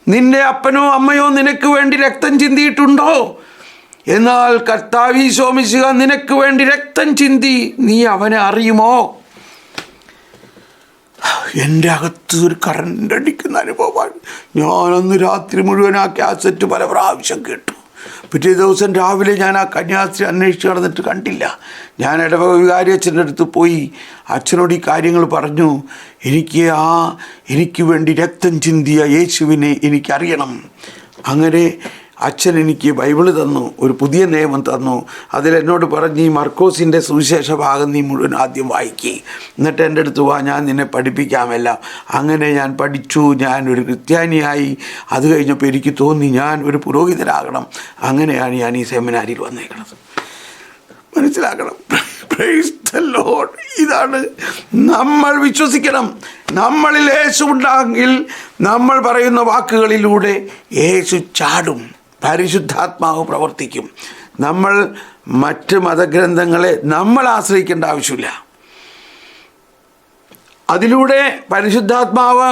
നിന്റെ അപ്പനോ അമ്മയോ നിനക്ക് വേണ്ടി രക്തം ചിന്തിയിട്ടുണ്ടോ? എന്നാൽ കർത്താവ് ഈശോ മിശിഹ നിനക്ക് വേണ്ടി രക്തം ചിന്തി, നീ അവനെ അറിയുമോ? എൻ്റെ അകത്ത് ഒരു കറണ്ട് അടിക്കുന്ന അനുഭവമാണ്. ഞാനന്ന് രാത്രി മുഴുവൻ ആ കാസറ്റ് പല പ്രാവശ്യം കേട്ടു. പിറ്റേ ദിവസം രാവിലെ ഞാൻ ആ കന്യാസ്ത്രീ അന്വേഷിച്ച് നടന്നിട്ട് കണ്ടില്ല. ഞാൻ ഇടവക വികാരി അച്ഛൻ്റെ അടുത്ത് പോയി അച്ഛനോട് ഈ കാര്യങ്ങൾ പറഞ്ഞു. എനിക്ക് വേണ്ടി രക്തം ചിന്തിയ യേശുവിനെ എനിക്കറിയണം. അങ്ങനെ അച്ഛൻ എനിക്ക് ബൈബിള് തന്നു, ഒരു പുതിയ നിയമം തന്നു. അതിലെന്നോട് പറഞ്ഞ് ഈ മർക്കോസിൻ്റെ സുവിശേഷ ഭാഗം നീ മുഴുവൻ ആദ്യം വായിക്കുക, എന്നിട്ട് എൻ്റെ അടുത്ത് വാ, ഞാൻ നിന്നെ പഠിപ്പിക്കാമെല്ലാം. അങ്ങനെ ഞാൻ പഠിച്ചു, ഞാൻ ഒരു ക്രിസ്ത്യാനിയായി. അത് കഴിഞ്ഞപ്പോൾ എനിക്ക് തോന്നി ഞാൻ ഒരു പുരോഹിതനാകണം. അങ്ങനെയാണ് ഞാൻ ഈ സെമിനാരിൽ വന്നേക്കുന്നത്. മനസ്സിലാക്കണം. Price the Lord. ഇതാണ് നമ്മൾ വിശ്വസിക്കണം. നമ്മളിൽ യേശു ഉണ്ടെങ്കിൽ നമ്മൾ പറയുന്ന വാക്കുകളിലൂടെ യേശു ചാടും, പരിശുദ്ധാത്മാവ് പ്രവർത്തിക്കും. നമ്മൾ മറ്റ് മതഗ്രന്ഥങ്ങളെ നമ്മൾ ആശ്രയിക്കേണ്ട ആവശ്യമില്ല. അതിലൂടെ പരിശുദ്ധാത്മാവ്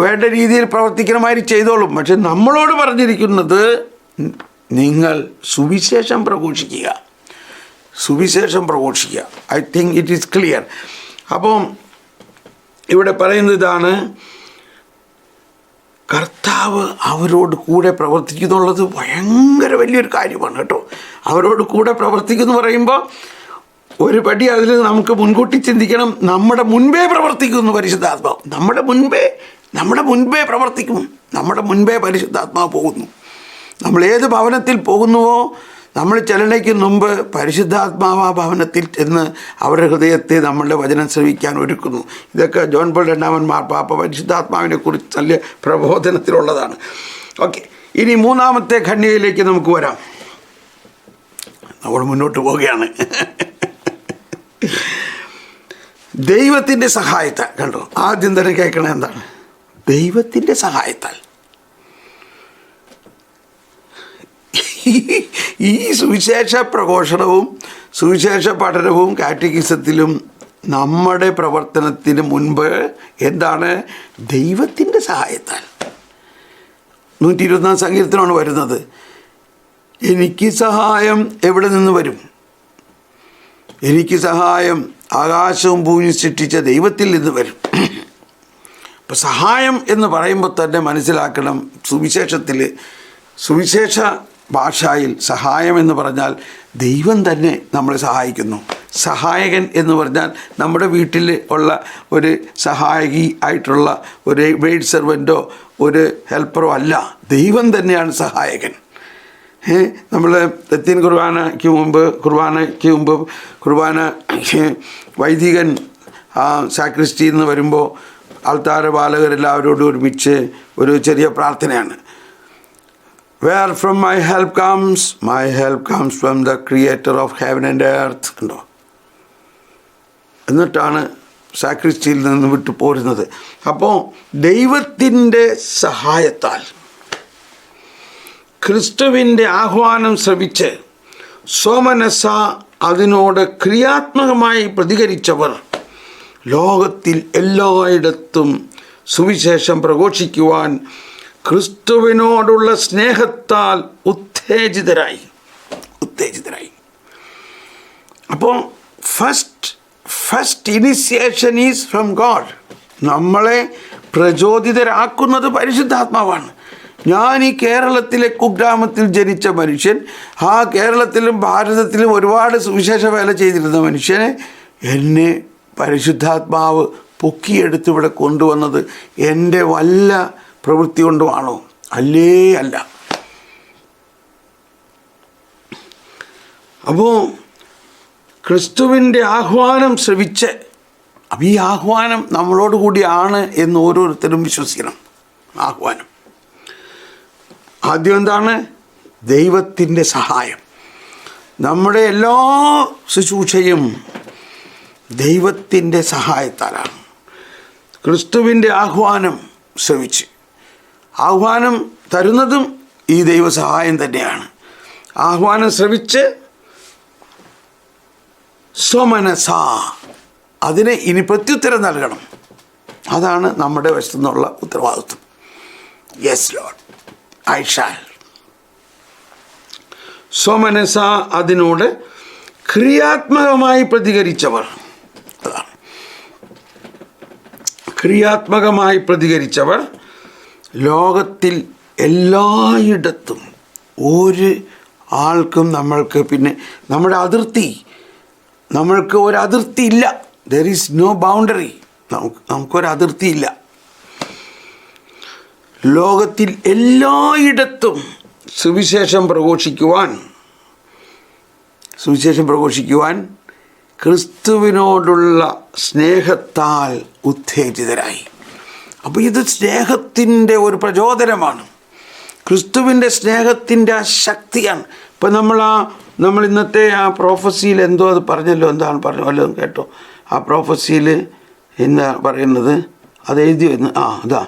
വേണ്ട രീതിയിൽ പ്രവർത്തിക്കണമായി ചെയ്തോളും. പക്ഷെ നമ്മളോട് പറഞ്ഞിരിക്കുന്നത് നിങ്ങൾ സുവിശേഷം പ്രഘോഷിക്കുക. I think it is clear. അപ്പം ഇവിടെ പറയുന്നത് ഇതാണ്, കർത്താവ് അവരോട് കൂടെ പ്രവർത്തിക്കുന്നുള്ളത് ഭയങ്കര വലിയൊരു കാര്യമാണ് കേട്ടോ. അവരോട് കൂടെ പ്രവർത്തിക്കുമെന്ന് പറയുമ്പോൾ ഒരു പടി അതിൽ നമുക്ക് മുൻകൂട്ടി ചിന്തിക്കണം. നമ്മുടെ മുൻപേ പ്രവർത്തിക്കുന്നു പരിശുദ്ധാത്മാവ്. നമ്മുടെ മുൻപേ പ്രവർത്തിക്കും. നമ്മുടെ മുൻപേ പരിശുദ്ധാത്മാവ് പോകുന്നു. നമ്മൾ ഏത് ഭവനത്തിൽ പോകുന്നുവോ നമ്മൾ ചെല്ലണയ്ക്ക് മുമ്പ് പരിശുദ്ധാത്മാവ് ആ ഭവനത്തിൽ ചെന്ന് അവരുടെ ഹൃദയത്തെ നമ്മളുടെ വചനം ശ്രവിക്കാൻ ഒരുക്കുന്നു. ഇതൊക്കെ ജോൺ പോൾ രണ്ടാമൻ മാർപ്പാപ്പ പരിശുദ്ധാത്മാവിനെ കുറിച്ച് നല്ല പ്രബോധനത്തിലുള്ളതാണ്. ഓക്കെ, ഇനി മൂന്നാമത്തെ ഖണ്ഡികയിലേക്ക് നമുക്ക് വരാം. നമ്മൾ മുന്നോട്ട് പോവുകയാണ്. ദൈവത്തിൻ്റെ സഹായത്താൽ. കണ്ടോ, ആദ്യം തന്നെ കേൾക്കണത് എന്താണ്? ദൈവത്തിൻ്റെ സഹായത്താൽ. ഈ സുവിശേഷ പ്രഘോഷണവും സുവിശേഷ പഠനവും കാറ്റഗിസത്തിലും നമ്മുടെ പ്രവർത്തനത്തിന് മുൻപ് എന്താണ്? ദൈവത്തിൻ്റെ സഹായത്താൽ. 124 സങ്കീർത്തനമാണ് വരുന്നത്. എനിക്ക് സഹായം എവിടെ നിന്ന് വരും? എനിക്ക് സഹായം ആകാശവും ഭൂമിയും സൃഷ്ടിച്ച ദൈവത്തിൽ നിന്ന് വരും. അപ്പം സഹായം എന്ന് പറയുമ്പോൾ തന്നെ മനസ്സിലാക്കണം, സുവിശേഷ ഭാഷയിൽ സഹായം എന്ന് പറഞ്ഞാൽ ദൈവം തന്നെ നമ്മളെ സഹായിക്കുന്നു. സഹായകൻ എന്ന് പറഞ്ഞാൽ നമ്മുടെ വീട്ടിൽ ഉള്ള ഒരു സഹായി ആയിട്ടുള്ള ഒരു മെയ്ഡ് സെർവൻറ്റോ ഒരു ഹെൽപ്പറോ അല്ല, ദൈവം തന്നെയാണ് സഹായകൻ. നമ്മൾ ലത്തീൻ കുർബാനയ്ക്ക് മുമ്പ് വൈദികൻ സാക്രിസ്റ്റിയിൽ നിന്ന് വരുമ്പോൾ ആൾത്താര ബാലകരെല്ലാവരോടും ഒരുമിച്ച് ഒരു ചെറിയ പ്രാർത്ഥനയാണ്. Where from my help comes from the creator of heaven and earth. കണ്ടോ, എന്നിട്ടാണ് സാക്രിസ്റ്റിയിൽ നിന്ന് വിട്ടു പോരുന്നത്. അപ്പോൾ ദൈവത്തിൻ്റെ സഹായത്താൽ ക്രിസ്തുവിൻ്റെ ആഹ്വാനം ശ്രവിച്ച് സോമനസ അതിനോട് ക്രിയാത്മകമായി പ്രതികരിച്ചവർ ലോകത്തിൽ എല്ലായിടത്തും സുവിശേഷം പ്രഘോഷിക്കുവാൻ ക്രിസ്തുവിനോടുള്ള സ്നേഹത്താൽ ഉത്തേജിതരായി. അപ്പോൾ first initiation is from God. നമ്മളെ പ്രചോദിതരാക്കുന്നത് പരിശുദ്ധാത്മാവാണ്. ഞാൻ ഈ കേരളത്തിലെ കുഗ്രാമത്തിൽ ജനിച്ച മനുഷ്യൻ, ആ കേരളത്തിലും ഭാരതത്തിലും ഒരുപാട് സുവിശേഷ വേല ചെയ്തിരുന്ന മനുഷ്യനെ എന്നെ പരിശുദ്ധാത്മാവ് പൊക്കിയെടുത്ത് ഇവിടെ കൊണ്ടുവന്നത് എൻ്റെ വല്ല പ്രവൃത്തി കൊണ്ടുമാണോ? അല്ല. അപ്പോൾ ക്രിസ്തുവിൻ്റെ ആഹ്വാനം ശ്രവിച്ച്, അപ്പോൾ ഈ ആഹ്വാനം നമ്മളോട് കൂടിയാണ് എന്ന് ഓരോരുത്തരും വിശ്വസിക്കണം. ആഹ്വാനം ആദ്യം എന്താണ്? ദൈവത്തിൻ്റെ സഹായം. നമ്മുടെ എല്ലാ ശുശ്രൂഷയും ദൈവത്തിൻ്റെ സഹായത്താലാണ്. ക്രിസ്തുവിൻ്റെ ആഹ്വാനം ശ്രവിച്ച്, ആഹ്വാനം തരുന്നതും ഈ ദൈവസഹായം തന്നെയാണ്. ആഹ്വാനം ശ്രവിച്ച് സ്വമനസ, അതിന് ഇനി പ്രത്യുത്തരം നൽകണം. അതാണ് നമ്മുടെ വശത്തു നിന്നുള്ള ഉത്തരവാദിത്വം. Yes Lord, I shall. സ്വമനസ, അതിനോട് ക്രിയാത്മകമായി പ്രതികരിച്ചവർ. അതാണ് ക്രിയാത്മകമായി പ്രതികരിച്ചവർ ലോകത്തിൽ എല്ലായിടത്തും. ഒരു ആൾക്കും നമ്മൾക്ക് പിന്നെ നമ്മുടെ അതിർത്തി, നമ്മൾക്ക് ഒരു അതിർത്തി ഇല്ല. There is no boundary. നമുക്കൊരതിർത്തിയില്ല. ലോകത്തിൽ എല്ലായിടത്തും സുവിശേഷം പ്രഘോഷിക്കുവാൻ ക്രിസ്തുവിനോടുള്ള സ്നേഹത്താൽ ഉത്തേജിതരായി. അപ്പോൾ ഇത് സ്നേഹത്തിൻ്റെ ഒരു പ്രചോദനമാണ്. ക്രിസ്തുവിൻ്റെ സ്നേഹത്തിൻ്റെ ആ ശക്തിയാണ്. ഇപ്പം നമ്മൾ ഇന്നത്തെ ആ പ്രോഫസിയിൽ എന്തോ അത് പറഞ്ഞല്ലോ, എന്താണ് പറഞ്ഞു വല്ലതും കേട്ടോ? ആ പ്രോഫസിയിൽ എന്താ പറയുന്നത്? അത് എഴുതി വരുന്നു. അതാ,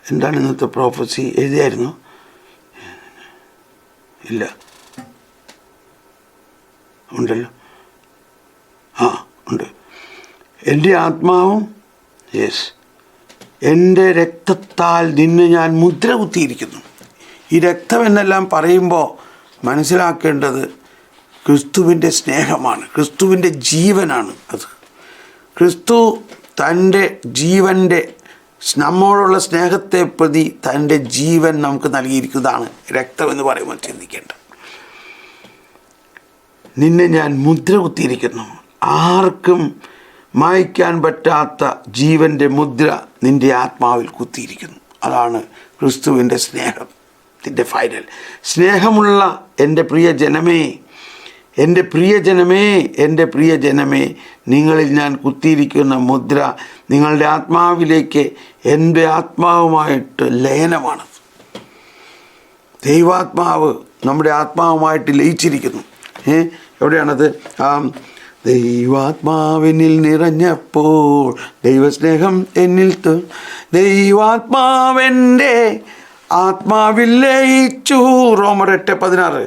എന്താണ് ഇന്നത്തെ പ്രോഫസി? എഴുതിയായിരുന്നു? ഇല്ല, ഉണ്ടല്ലോ. ഉണ്ട്. എൻ്റെ ആത്മാവും, എൻ്റെ രക്തത്താൽ നിന്നെ ഞാൻ മുദ്ര കുത്തിയിരിക്കുന്നു. ഈ രക്തം എന്നെല്ലാം പറയുമ്പോൾ മനസ്സിലാക്കേണ്ടത് ക്രിസ്തുവിൻ്റെ സ്നേഹമാണ്, ക്രിസ്തുവിൻ്റെ ജീവനാണ്. അത് ക്രിസ്തു തൻ്റെ ജീവൻ്റെ, നമ്മോടുള്ള സ്നേഹത്തെ പ്രതി തൻ്റെ ജീവൻ നമുക്ക് നൽകിയിരിക്കുന്നതാണ് രക്തം എന്ന് പറയുമ്പോൾ ചിന്തിക്കേണ്ടത്. നിന്നെ ഞാൻ മുദ്ര കുത്തിയിരിക്കുന്നു. ആർക്കും മായ്ക്കാൻ പറ്റാത്ത ജീവൻ്റെ മുദ്ര നിൻ്റെ ആത്മാവിൽ കുത്തിയിരിക്കുന്നു. അതാണ് ക്രിസ്തുവിൻ്റെ സ്നേഹത്തിൻ്റെ ഫൈനൽ. സ്നേഹമുള്ള എൻ്റെ പ്രിയ ജനമേ, നിങ്ങളിൽ ഞാൻ കുത്തിയിരിക്കുന്ന മുദ്ര നിങ്ങളുടെ ആത്മാവിലേക്ക് എൻ്റെ ആത്മാവുമായിട്ട് ലയനമാണ്. ദൈവാത്മാവ് നമ്മുടെ ആത്മാവുമായിട്ട് ലയിച്ചിരിക്കുന്നു. എവിടെയാണത്? ദൈവാത്മാവിനിൽ നിറഞ്ഞപ്പോൾ ദൈവസ്നേഹം എന്നിൽ ദൈവാത്മാവെൻ്റെ ആത്മാവിൽ ലയിച്ചു. റോമർ 8:16.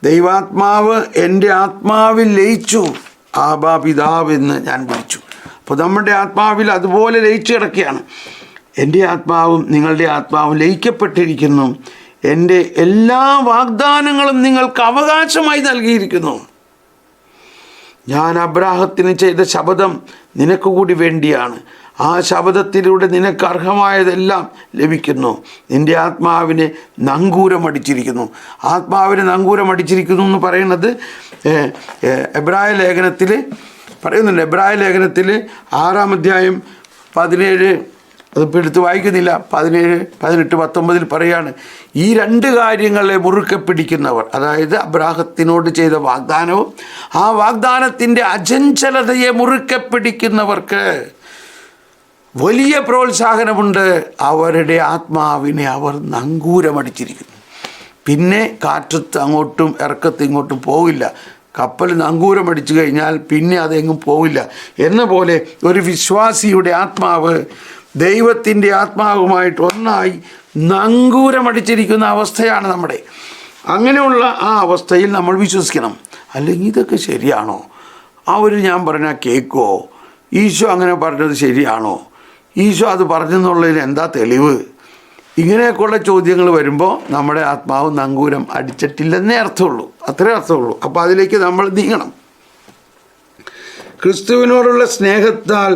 ദൈവാത്മാവ് എൻ്റെ ആത്മാവിൽ ലയിച്ചു, ആബാ പിതാവ് എന്ന് ഞാൻ വിളിച്ചു. അപ്പോൾ നമ്മുടെ ആത്മാവിൽ അതുപോലെ ലയിച്ചു കിടക്കുകയാണ്. എൻ്റെ ആത്മാവും നിങ്ങളുടെ ആത്മാവും ലയിക്കപ്പെട്ടിരിക്കുന്നു. എൻ്റെ എല്ലാ വാഗ്ദാനങ്ങളും നിങ്ങൾക്ക് അവകാശമായി നൽകിയിരിക്കുന്നു. ഞാൻ അബ്രാഹത്തിന് ചെയ്ത ശപഥം നിനക്ക് കൂടി വേണ്ടിയാണ്. ആ ശപഥത്തിലൂടെ നിനക്ക് അർഹമായതെല്ലാം ലഭിക്കുന്നു. നിൻ്റെ ആത്മാവിനെ നങ്കൂരമടിച്ചിരിക്കുന്നു. ആത്മാവിനെ നങ്കൂരമടിച്ചിരിക്കുന്നു എന്ന് പറയുന്നത് എബ്രായ ലേഖനത്തിൽ പറയുന്നുണ്ട്. എബ്രായ ലേഖനത്തിൽ 6-ാം അധ്യായം 17, അതിപ്പോൾ എടുത്ത് വായിക്കുന്നില്ല, 17, 18, 19 പറയാണ്, ഈ 2 കാര്യങ്ങളെ മുറുക്കെ പിടിക്കുന്നവർ, അതായത് അബ്രാഹത്തിനോട് ചെയ്ത വാഗ്ദാനവും ആ വാഗ്ദാനത്തിൻ്റെ അചഞ്ചലതയെ മുറുക്കെ പിടിക്കുന്നവർക്ക് വലിയ പ്രോത്സാഹനമുണ്ട്. അവരുടെ ആത്മാവിനെ അവർ നങ്കൂരമടിച്ചിരിക്കുന്നു. പിന്നെ കാറ്റത്ത് അങ്ങോട്ടും ഇറക്കത്ത് ഇങ്ങോട്ടും പോവില്ല. കപ്പൽ നങ്കൂരമടിച്ചു കഴിഞ്ഞാൽ പിന്നെ അതെങ്ങും പോവില്ല. എന്ന പോലെ ഒരു വിശ്വാസിയുടെ ആത്മാവ് ദൈവത്തിൻ്റെ ആത്മാവുമായിട്ട് ഒന്നായി നങ്കൂരമടിച്ചിരിക്കുന്ന അവസ്ഥയാണ് നമ്മുടെ. അങ്ങനെയുള്ള ആ അവസ്ഥയിൽ നമ്മൾ വിശ്വസിക്കണം. അല്ലെങ്കിൽ ഇതൊക്കെ ശരിയാണോ? ഞാൻ പറഞ്ഞാൽ കേൾക്കുമോ? ഈശോ അങ്ങനെ പറഞ്ഞത് ശരിയാണോ? ഈശോ അത് പറഞ്ഞെന്നുള്ളതിന് എന്താ തെളിവ്? ഇങ്ങനെയൊക്കെയുള്ള ചോദ്യങ്ങൾ വരുമ്പോൾ നമ്മുടെ ആത്മാവ് നങ്കൂരം അടിച്ചിട്ടില്ലെന്നേ അർത്ഥമുള്ളൂ, അത്രേ അർത്ഥമുള്ളൂ. അപ്പോൾ അതിലേക്ക് നമ്മൾ നീങ്ങണം. ക്രിസ്തുവിനോടുള്ള സ്നേഹത്താൽ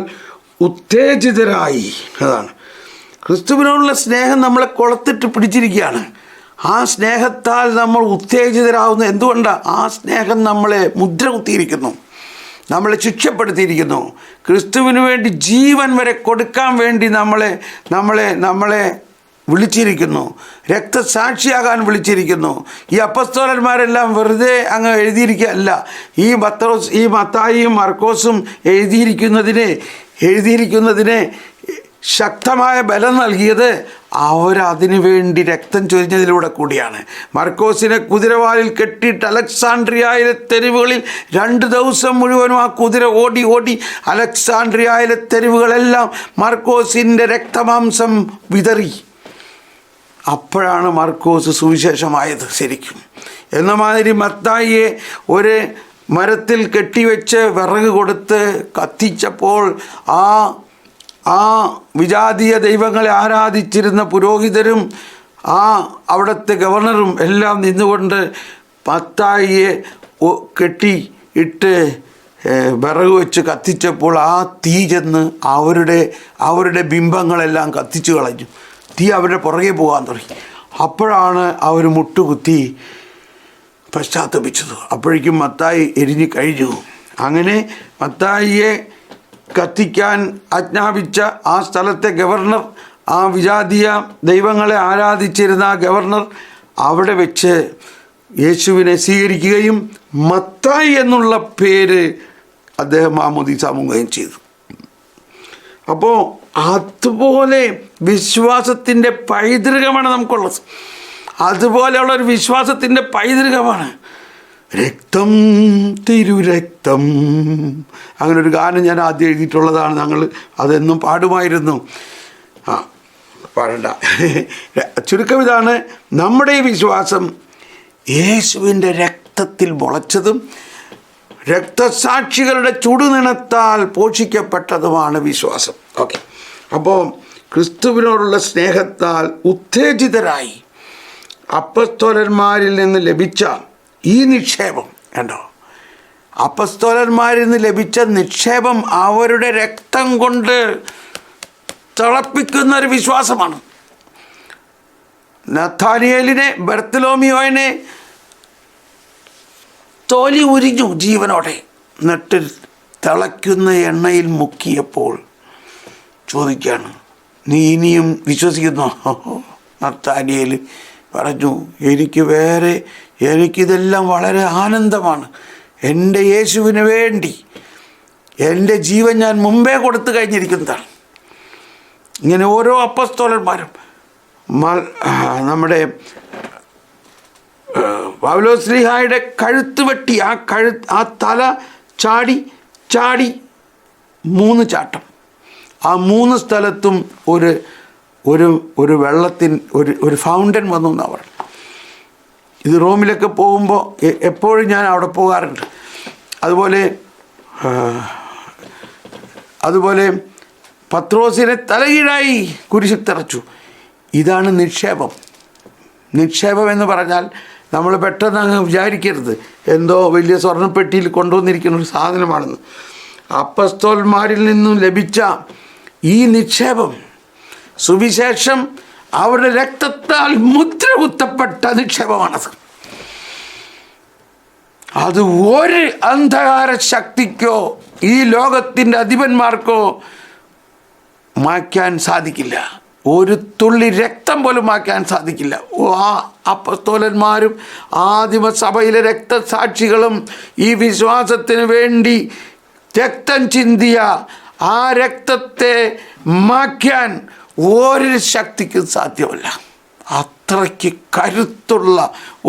ഉത്തേജിതരായി, അതാണ് ക്രിസ്തുവിനോടുള്ള സ്നേഹം നമ്മളെ കൊളത്തിട്ട് പിടിച്ചിരിക്കുകയാണ്. ആ സ്നേഹത്താൽ നമ്മൾ ഉത്തേജിതരാകുന്നത് എന്തുകൊണ്ടാണ്? ആ സ്നേഹം നമ്മളെ മുദ്ര കുത്തിയിരിക്കുന്നു, നമ്മളെ ശിക്ഷപ്പെടുത്തിയിരിക്കുന്നു. ക്രിസ്തുവിന് വേണ്ടി ജീവൻ വരെ കൊടുക്കാൻ വേണ്ടി നമ്മളെ വിളിച്ചിരിക്കുന്നു, രക്തസാക്ഷിയാകാൻ വിളിച്ചിരിക്കുന്നു. ഈ അപ്പസ്തോലന്മാരെല്ലാം വെറുതെ അങ്ങ് എഴുതിയിരിക്കുകയല്ല. ഈ പത്രോസ്, ഈ മത്തായിയും മർക്കോസും എഴുതിയിരിക്കുന്നതിന് ശക്തമായ ബലം നൽകിയത് അവരതിനു വേണ്ടി രക്തം ചൊരിഞ്ഞതിലൂടെ കൂടിയാണ്. മർക്കോസിനെ കുതിരവാലിൽ കെട്ടിയിട്ട് അലക്സാണ്ട്രിയയിലെ തെരുവുകളിൽ 2 ദിവസം മുഴുവനും ആ കുതിര ഓടി അലക്സാണ്ട്രിയയിലെ തെരുവുകളെല്ലാം മർക്കോസിൻ്റെ രക്തമാംസം വിതറി. അപ്പോഴാണ് മർക്കോസ് സുവിശേഷമായത് ശരിക്കും. എന്ന മാതിരി മത്തായിയെ ഒരു മരത്തിൽ കെട്ടിവെച്ച് വിറക് കൊടുത്ത് കത്തിച്ചപ്പോൾ ആ വിജാതീയ ദൈവങ്ങളെ ആരാധിച്ചിരുന്ന പുരോഹിതരും അവിടുത്തെ ഗവർണറും എല്ലാം നിന്നുകൊണ്ട് മത്തായിയെ കെട്ടിയിട്ട് വിറക് വെച്ച് കത്തിച്ചപ്പോൾ ആ തീ ചെന്ന് അവരുടെ ബിംബങ്ങളെല്ലാം കത്തിച്ചു കളഞ്ഞു. തീ അവരുടെ പുറകെ പോകാൻ തുടങ്ങി. അപ്പോഴാണ് അവർ മുട്ടുകുത്തി പശ്ചാത്തപിച്ചത്. അപ്പോഴേക്കും മത്തായി എരിഞ്ഞു കഴിഞ്ഞു. അങ്ങനെ മത്തായിയെ കത്തിക്കാൻ ആജ്ഞാപിച്ച ആ സ്ഥലത്തെ ഗവർണർ, ആ വിജാതീയ ദൈവങ്ങളെ ആരാധിച്ചിരുന്ന ആ ഗവർണർ അവിടെ വെച്ച് യേശുവിനെ സ്വീകരിക്കുകയും മത്തായി എന്നുള്ള പേര് അദ്ദേഹം മാമോദീസ മുങ്ങുകയും ചെയ്തു. അപ്പോൾ അതുപോലെ വിശ്വാസത്തിൻ്റെ പൈതൃകമാണ് നമുക്കുള്ളത്. അതുപോലെയുള്ളൊരു വിശ്വാസത്തിൻ്റെ പൈതൃകമാണ് രക്തം തിരുരക്തം. അങ്ങനൊരു ഗാനം ഞാൻ ആദ്യം എഴുതിയിട്ടുള്ളതാണ്. ഞങ്ങൾ അതെന്നും പാടുമായിരുന്നു. പാടണ്ട. ചുരുക്കം ഇതാണ്, നമ്മുടെ ഈ വിശ്വാസം യേശുവിൻ്റെ രക്തത്തിൽ മുളച്ചതും രക്തസാക്ഷികളുടെ ചുടുനിണത്താൽ പോഷിക്കപ്പെട്ടതുമാണ് വിശ്വാസം. ഓക്കെ, അപ്പോൾ ക്രിസ്തുവിനോടുള്ള സ്നേഹത്താൽ ഉത്തേജിതരായി അപ്പസ്തോലന്മാരിൽ നിന്ന് ലഭിച്ച ഈ നിക്ഷേപം കണ്ടോ, അപ്പസ്തോലന്മാരിൽ നിന്ന് ലഭിച്ച നിക്ഷേപം അവരുടെ രക്തം കൊണ്ട് തിളപ്പിക്കുന്ന ഒരു വിശ്വാസമാണ്. നഥാനിയേലിനെ, ബർത്തലോമിയോനെ തൊലി ഉരിഞ്ഞു ജീവനോടെ, എന്നിട്ട് തിളയ്ക്കുന്ന എണ്ണയിൽ മുക്കിയപ്പോൾ ചോദിക്കുകയാണ്, നീ ഇനിയും വിശ്വസിക്കുന്നോ? നഥാനിയേൽ പറഞ്ഞു, എനിക്കിതെല്ലാം വളരെ ആനന്ദമാണ്. എൻ്റെ യേശുവിന് വേണ്ടി എൻ്റെ ജീവൻ ഞാൻ മുമ്പേ കൊടുത്തു കഴിഞ്ഞിരിക്കുന്നതാണ്. ഇങ്ങനെ ഓരോ അപ്പസ്തോലന്മാരും, നമ്മുടെ പൗലോസ്ലീഹായുടെ കഴുത്ത് വെട്ടി ആ തല ചാടി 3 ചാട്ടം, ആ 3 സ്ഥലത്തും ഒരു ഒരു ഫൗണ്ടൻ വന്നു എന്നാണ് പറയുന്നത്. ഇത് റോമിലൊക്കെ പോകുമ്പോൾ എപ്പോഴും ഞാൻ അവിടെ പോകാറുണ്ട്. അതുപോലെ പത്രോസിനെ തലകീഴായി കുരിശിൽ തറച്ചു. ഇതാണ് നിക്ഷേപം. നിക്ഷേപം എന്ന് പറഞ്ഞാൽ നമ്മൾ പെട്ടെന്ന് അങ്ങ് വിചാരിക്കരുത് എന്തോ വലിയ സ്വർണ്ണപ്പെട്ടിയിൽ കൊണ്ടുവന്നിരിക്കുന്ന ഒരു സാധനമാണെന്ന്. അപ്പസ്തോലന്മാരിൽ നിന്നും ലഭിച്ച ഈ നിക്ഷേപം, സുവിശേഷം, അവരുടെ രക്തത്താൽ മുദ്ര കുത്തപ്പെട്ട നിക്ഷേപമാണത്. അത് ഒരു അന്ധകാര ശക്തിക്കോ ഈ ലോകത്തിൻ്റെ അധിപന്മാർക്കോ മായ്ക്കാൻ സാധിക്കില്ല. ഒരു തുള്ളി രക്തം പോലും മായ്ക്കാൻ സാധിക്കില്ല. ആ അപ്പസ്തോലന്മാരും ആദിമസഭയിലെ രക്തസാക്ഷികളും ഈ വിശ്വാസത്തിന് വേണ്ടി രക്തം ചിന്തിയ ആ രക്തത്തെ മായ്ക്കാൻ ഒരു ശക്തിക്കും സാധ്യമല്ല. അത്രയ്ക്ക് കരുത്തുള്ള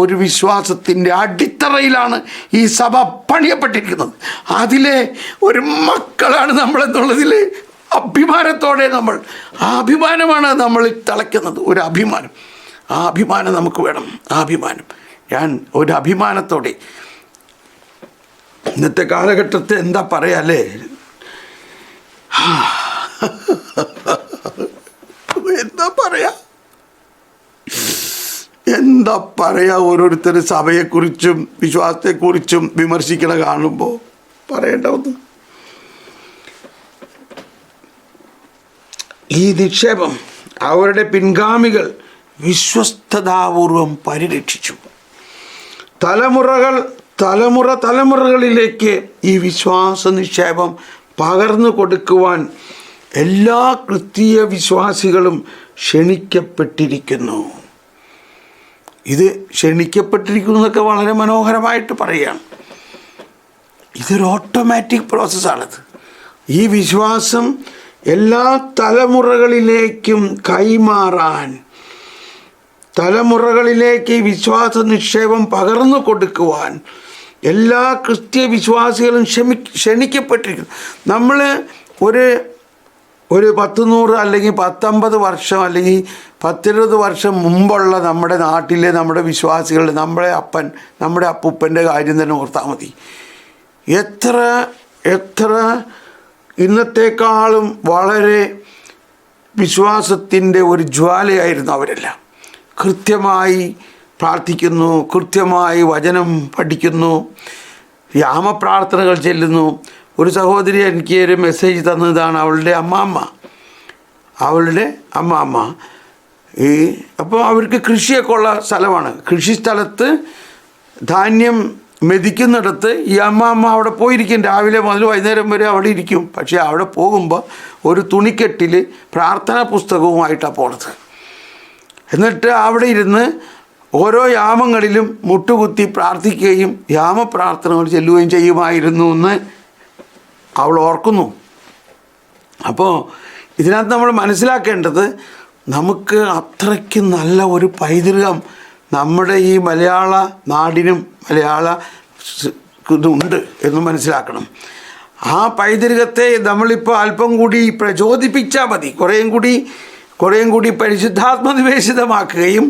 ഒരു വിശ്വാസത്തിൻ്റെ അടിത്തറയിലാണ് ഈ സഭ പണിയപ്പെട്ടിരിക്കുന്നത്. അതിലെ ഒരു മക്കളാണ് നമ്മളെന്നുള്ളതിൽ അഭിമാനത്തോടെ ആ അഭിമാനമാണ് നമ്മൾ തിളയ്ക്കുന്നത്. ഒരു അഭിമാനം, ആ അഭിമാനം നമുക്ക് വേണം. ആ അഭിമാനം, ഞാൻ ഒരു അഭിമാനത്തോടെ ഇന്നത്തെ കാലഘട്ടത്തെ എന്താ പറയാ അല്ലേ, എന്താ പറയാ, എന്താ പറയുക, ഓരോരുത്തർ സഭയെക്കുറിച്ചും വിശ്വാസത്തെക്കുറിച്ചും വിമർശിക്കണ കാണുമ്പോൾ പറയേണ്ടത്. ഈ നിക്ഷേപം അവരുടെ പിൻഗാമികൾ വിശ്വസ്തതാപൂർവം പരിരക്ഷിച്ചു. തലമുറകളിലേക്ക് ഈ വിശ്വാസ നിക്ഷേപം പകർന്നു കൊടുക്കുവാൻ എല്ലാ ക്രിസ്തീയ വിശ്വാസികളും ക്ഷണിക്കപ്പെട്ടിരിക്കുന്നു. ഇത് ക്ഷണിക്കപ്പെട്ടിരിക്കുന്നു എന്നൊക്കെ വളരെ മനോഹരമായിട്ട് പറയുകയാണ്. ഇതൊരു ഓട്ടോമാറ്റിക് പ്രോസസ്സാണത്. ഈ വിശ്വാസം എല്ലാ തലമുറകളിലേക്കും കൈമാറാൻ, തലമുറകളിലേക്ക് ഈ വിശ്വാസ നിക്ഷേപം പകർന്നു കൊടുക്കുവാൻ എല്ലാ ക്രിസ്തീയ വിശ്വാസികളും ക്ഷണിക്കപ്പെട്ടിരിക്കുന്നു. നമ്മൾ ഒരു 100 അല്ലെങ്കിൽ 150 വർഷം അല്ലെങ്കിൽ 10-20 വർഷം മുമ്പുള്ള നമ്മുടെ നാട്ടിലെ നമ്മുടെ വിശ്വാസികളുടെ, നമ്മുടെ അപ്പൂപ്പൻ്റെ കാര്യം തന്നെ ഓർത്താൽ മതി. എത്ര ഇന്നത്തെക്കാളും വളരെ വിശ്വാസത്തിൻ്റെ ഒരു ജ്വാലയായിരുന്നു അവരെല്ലാം. കൃത്യമായി പ്രാർത്ഥിക്കുന്നു, കൃത്യമായി വചനം പഠിക്കുന്നു, യാമപ്രാർത്ഥനകൾ ചെല്ലുന്നു. ഒരു സഹോദരി എനിക്ക് ഒരു മെസ്സേജ് തന്നതാണ്, അവളുടെ അമ്മാമ്മ അപ്പോൾ അവർക്ക് കൃഷിയൊക്കെ ഉള്ള സ്ഥലമാണ്. കൃഷി സ്ഥലത്ത് ധാന്യം മെതിക്കുന്നിടത്ത് ഈ അമ്മാമ്മ അവിടെ പോയിരിക്കും. രാവിലെ മുതൽ വൈകുന്നേരം വരെ അവിടെ ഇരിക്കും. പക്ഷേ അവിടെ പോകുമ്പോൾ ഒരു തുണിക്കെട്ടിൽ പ്രാർത്ഥനാ പുസ്തകവുമായിട്ടാണ് പോണത്. എന്നിട്ട് അവിടെ ഇരുന്ന് ഓരോ യാമങ്ങളിലും മുട്ടുകുത്തി പ്രാർത്ഥിക്കുകയും യാമപ്രാർത്ഥനകൾ ചെല്ലുകയും ചെയ്യുമായിരുന്നു എന്ന് അവൾ ഓർക്കുന്നു. അപ്പോൾ ഇതിനകത്ത് നമ്മൾ മനസ്സിലാക്കേണ്ടത്, നമുക്ക് അത്രയ്ക്ക് നല്ല ഒരു പൈതൃകം നമ്മുടെ ഈ മലയാള നാടിനും ഇതുണ്ട് എന്ന് മനസ്സിലാക്കണം. ആ പൈതൃകത്തെ നമ്മളിപ്പോൾ അല്പം കൂടി പ്രചോദിപ്പിച്ചാൽ മതി. കുറേയും കൂടി പരിശുദ്ധാത്മനിവേശിതമാക്കുകയും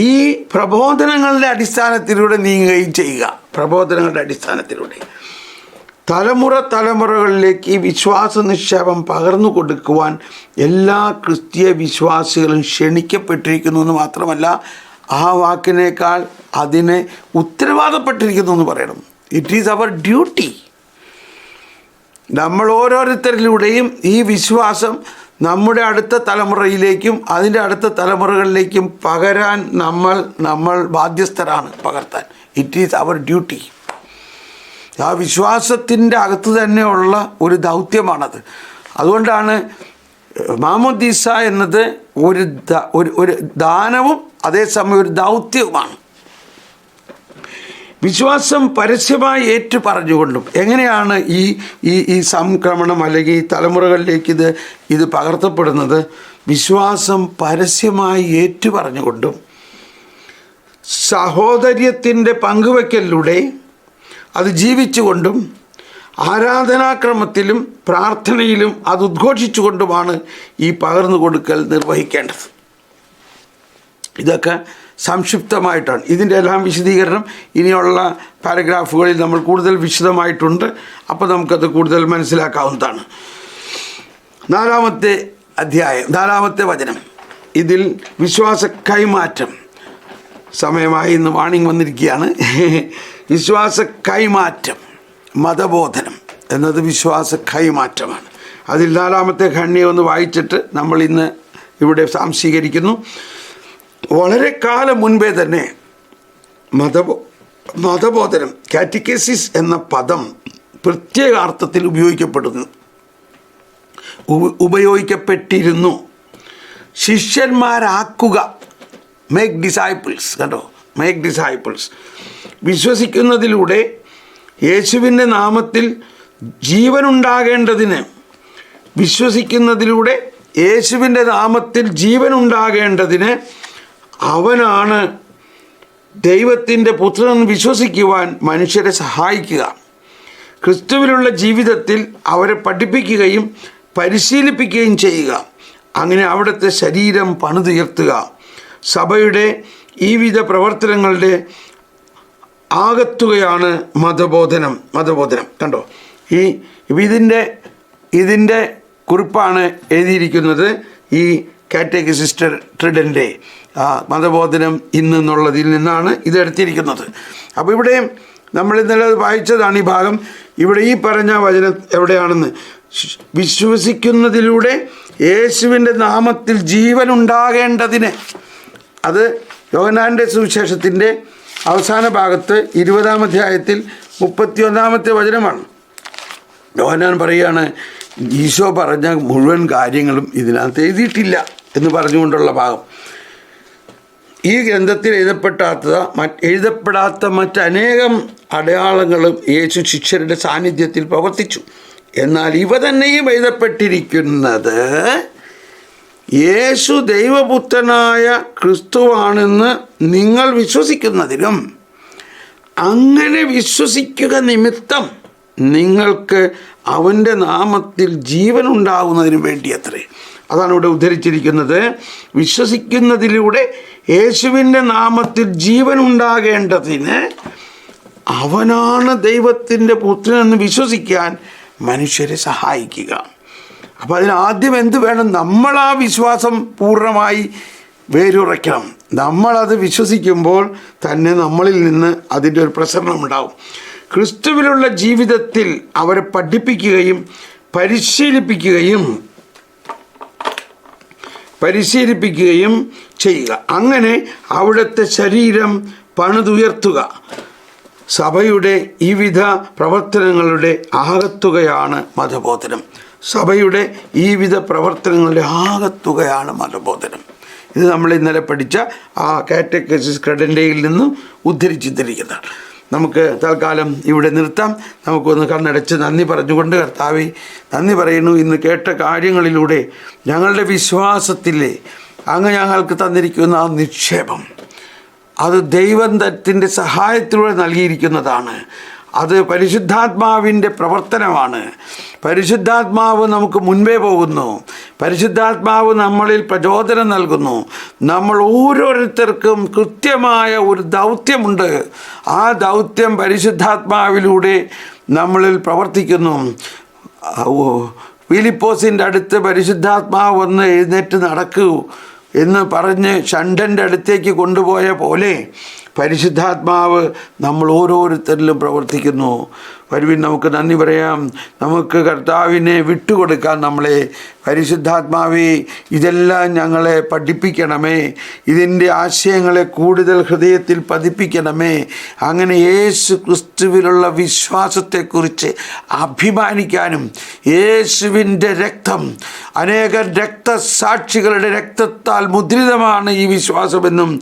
ഈ പ്രബോധനങ്ങളുടെ അടിസ്ഥാനത്തിലൂടെ നീങ്ങുകയും ചെയ്യുക. പ്രബോധനങ്ങളുടെ അടിസ്ഥാനത്തിലൂടെ തലമുറകളിലേക്ക് ഈ വിശ്വാസ നിക്ഷേപം പകർന്നു കൊടുക്കുവാൻ എല്ലാ ക്രിസ്തീയ വിശ്വാസികളും ക്ഷണിക്കപ്പെട്ടിരിക്കുന്നു എന്ന് മാത്രമല്ല, ആ വാക്കിനേക്കാൾ അതിനെ ഉത്തരവാദപ്പെട്ടിരിക്കുന്നു എന്ന് പറയണം. It is our duty. നമ്മൾ ഓരോരുത്തരിലൂടെയും ഈ വിശ്വാസം നമ്മുടെ അടുത്ത തലമുറയിലേക്കും അതിൻ്റെ അടുത്ത തലമുറകളിലേക്കും പകരാൻ നമ്മൾ ബാധ്യസ്ഥരാണ്, പകർത്താൻ. It is our duty. ആ വിശ്വാസത്തിൻ്റെ അകത്ത് തന്നെയുള്ള ഒരു ദൗത്യമാണത്. അതുകൊണ്ടാണ് മാമോദീസ എന്നത് ഒരു ദാനവും അതേസമയം ഒരു ദൗത്യവുമാണ്. വിശ്വാസം പരസ്യമായി ഏറ്റു പറഞ്ഞുകൊണ്ടും, എങ്ങനെയാണ് ഈ സംക്രമണം അല്ലെങ്കിൽ ഈ തലമുറകളിലേക്ക് ഇത് പകർത്തപ്പെടുന്നത്? വിശ്വാസം പരസ്യമായി ഏറ്റു പറഞ്ഞുകൊണ്ടും സഹോദര്യത്തിൻ്റെ പങ്കുവയ്ക്കലിലൂടെ അത് ജീവിച്ചുകൊണ്ടും ആരാധനാക്രമത്തിലും പ്രാർത്ഥനയിലും അത് ഉദ്ഘോഷിച്ചുകൊണ്ടുമാണ് ഈ പകർന്നു കൊടുക്കൽ നിർവഹിക്കേണ്ടത്. ഇതൊക്കെ സംക്ഷിപ്തമായിട്ടാണ്. ഇതിൻ്റെ എല്ലാം വിശദീകരണം ഇനിയുള്ള പാരഗ്രാഫുകളിൽ നമ്മൾ കൂടുതൽ വിശദമായിട്ടുണ്ട്. അപ്പോൾ നമുക്കത് കൂടുതൽ മനസ്സിലാക്കാവുന്നതാണ്. 4-ാമത്തെ അധ്യായം, 4-ാമത്തെ വചനം. ഇതിൽ വിശ്വാസ കൈമാറ്റം, സമയമായി ഇന്ന് വാണിംഗ് വന്നിരിക്കുകയാണ്. വിശ്വാസ കൈമാറ്റം, മതബോധനം എന്നത് വിശ്വാസ കൈമാറ്റമാണ്. അതിൽ 4-ാമത്തെ ഖണ്ഡിക ഒന്ന് വായിച്ചിട്ട് നമ്മൾ ഇന്ന് ഇവിടെ സാംശീകരിക്കുന്നു. വളരെ കാലം മുൻപേ തന്നെ മതബോധനം, കാറ്റക്കിസിസ് എന്ന പദം പ്രത്യേക അർത്ഥത്തിൽ ഉപയോഗിക്കപ്പെട്ടിരുന്നു. ശിഷ്യന്മാരാക്കുക, മേക്ക് ഡിസൈപ്പിൾസ്. കണ്ടോ, മേക്ക് ഡിസൈപ്പിൾസ്. വിശ്വസിക്കുന്നതിലൂടെ യേശുവിൻ്റെ നാമത്തിൽ ജീവനുണ്ടാകേണ്ടതിന്, അവനാണ് ദൈവത്തിൻ്റെ പുത്രനെന്ന് വിശ്വസിക്കുവാൻ മനുഷ്യരെ സഹായിക്കുക. ക്രിസ്തുവിലുള്ള ജീവിതത്തിൽ അവരെ പഠിപ്പിക്കുകയും പരിശീലിപ്പിക്കുകയും ചെയ്യുക. അങ്ങനെ അവിടുത്തെ ശരീരം പണിതുയർത്തുക. സഭയുടെ ഈ വിധ പ്രവർത്തനങ്ങളുടെ ആകത്തുകയാണ് മതബോധനം. കണ്ടോ, ഇതിൻ്റെ കുറിപ്പാണ് എഴുതിയിരിക്കുന്നത്. ഈ കാറ്റഗിസിസ്റ്റ് ട്രിഡൻ്റെ മതബോധനം ഇന്നെന്നുള്ളതിൽ നിന്നാണ് ഇതെടുത്തിരിക്കുന്നത്. അപ്പോൾ ഇവിടെ നമ്മൾ ഇന്നലെ വായിച്ചതാണ് ഈ ഭാഗം. ഇവിടെ ഈ പറഞ്ഞ വചനം എവിടെയാണെന്ന്, വിശ്വസിക്കുന്നതിലൂടെ യേശുവിൻ്റെ നാമത്തിൽ ജീവനുണ്ടാകേണ്ടതിന്, അത് യോഹന്നാൻ്റെ സുവിശേഷത്തിൻ്റെ അവസാന ഭാഗത്ത് 20-ാം അധ്യായത്തിൽ 31-ാമത്തെ വചനമാണ്. യോഹന്നാൻ പറയുകയാണ്, ഈശോ പറഞ്ഞ മുഴുവൻ കാര്യങ്ങളും ഇതിനകത്ത് എഴുതിയിട്ടില്ല എന്ന് പറഞ്ഞുകൊണ്ടുള്ള ഭാഗം. ഈ ഗ്രന്ഥത്തിൽ എഴുതപ്പെടാത്ത മറ്റനേകം അടയാളങ്ങളും യേശു ശിഷ്യരുടെ സാന്നിധ്യത്തിൽ പ്രവർത്തിച്ചു. എന്നാൽ ഇവ തന്നെയും എഴുതപ്പെട്ടിരിക്കുന്നത് യേശു ദൈവപുത്രനായ ക്രിസ്തുവാണെന്ന് നിങ്ങൾ വിശ്വസിക്കുന്നതിനും അങ്ങനെ വിശ്വസിക്കുക നിമിത്തം നിങ്ങൾക്ക് അവൻ്റെ നാമത്തിൽ ജീവനുണ്ടാകുന്നതിനും വേണ്ടിയത്രേ. അതാണ് ഇവിടെ ഉദ്ധരിച്ചിരിക്കുന്നത്. വിശ്വസിക്കുന്നതിലൂടെ യേശുവിൻ്റെ നാമത്തിൽ ജീവനുണ്ടാകേണ്ടതിന് അവനാണ് ദൈവത്തിൻ്റെ പുത്രനെന്ന് വിശ്വസിക്കാൻ മനുഷ്യരെ സഹായിക്കുക. അപ്പോൾ അതിനാദ്യം എന്ത് വേണം? നമ്മൾ ആ വിശ്വാസം പൂർണ്ണമായി വേരുറയ്ക്കണം. നമ്മളത് വിശ്വസിക്കുമ്പോൾ തന്നെ നമ്മളിൽ നിന്ന് അതിൻ്റെ ഒരു പ്രസരണം ഉണ്ടാവും. ക്രിസ്തുവിലുള്ള ജീവിതത്തിൽ അവരെ പഠിപ്പിക്കുകയും പരിശീലിപ്പിക്കുകയും ചെയ്യുക. അങ്ങനെ അവിടുത്തെ ശരീരം പണിതുയർത്തുക. സഭയുടെ ഈ വിധ പ്രവർത്തനങ്ങളുടെ ആകത്തുകയാണ് മതബോധനം. സഭയുടെ ഈ വിധ പ്രവർത്തനങ്ങളുടെ ആകത്തുകയാണ് മതബോധനം. ഇത് നമ്മൾ ഇന്നലെ പഠിച്ച ആ കാറ്റഗിസിസ് ക്രെഡൻ്റെയിൽ നിന്നും ഉദ്ധരിച്ചിരിക്കുന്നതാണ്. നമുക്ക് തൽക്കാലം ഇവിടെ നിർത്താം. നമുക്കൊന്ന് കണ്ണടച്ച് നന്ദി പറഞ്ഞുകൊണ്ട്, കർത്താവേ നന്ദി പറയുന്നു. ഇന്ന് കേട്ട കാര്യങ്ങളിലൂടെ ഞങ്ങളുടെ വിശ്വാസത്തിലെ അങ്ങ് ഞങ്ങൾക്ക് തന്നിരിക്കുന്ന ആ നിക്ഷേപം, അത് ദൈവത്തിൻ്റെ സഹായത്തിലൂടെ നൽകിയിരിക്കുന്നതാണ്. അത് പരിശുദ്ധാത്മാവിൻ്റെ പ്രവർത്തനമാണ്. പരിശുദ്ധാത്മാവ് നമുക്ക് മുൻപേ പോകുന്നു. പരിശുദ്ധാത്മാവ് നമ്മളിൽ പ്രചോദനം നൽകുന്നു. നമ്മൾ ഓരോരുത്തർക്കും കൃത്യമായ ഒരു ദൗത്യമുണ്ട്. ആ ദൗത്യം പരിശുദ്ധാത്മാവിലൂടെ നമ്മളിൽ പ്രവർത്തിക്കുന്നു. ഫിലിപ്പോസിൻ്റെ അടുത്ത് പരിശുദ്ധാത്മാവ് വന്ന് എഴുന്നേറ്റ് നടക്കൂ എന്ന് പറഞ്ഞ് ഷണ്ഡൻ്റെ അടുത്തേക്ക് കൊണ്ടുപോയ പോലെ പരിശുദ്ധാത്മാവ് നമ്മൾ ഓരോരുത്തരിലും പ്രവർത്തിക്കുന്നു. വരുവിൻ, നമുക്ക് നന്ദി പറയാം. നമുക്ക് കർത്താവിനെ വിട്ടുകൊടുക്കാം. നമ്മളെ പരിശുദ്ധാത്മാവേ, ഇതെല്ലാം ഞങ്ങളെ പഠിപ്പിക്കണമേ. ഇതിൻ്റെ ആശയങ്ങളെ കൂടുതൽ ഹൃദയത്തിൽ പതിപ്പിക്കണമേ. അങ്ങനെ യേശു ക്രിസ്തുവിലുള്ള വിശ്വാസത്തെക്കുറിച്ച് അഭിമാനിക്കാനും, യേശുവിൻ്റെ രക്തം അനേക രക്തസാക്ഷികളുടെ രക്തത്താൽ മുദ്രിതമാണ് ഈ വിശ്വാസമെന്നും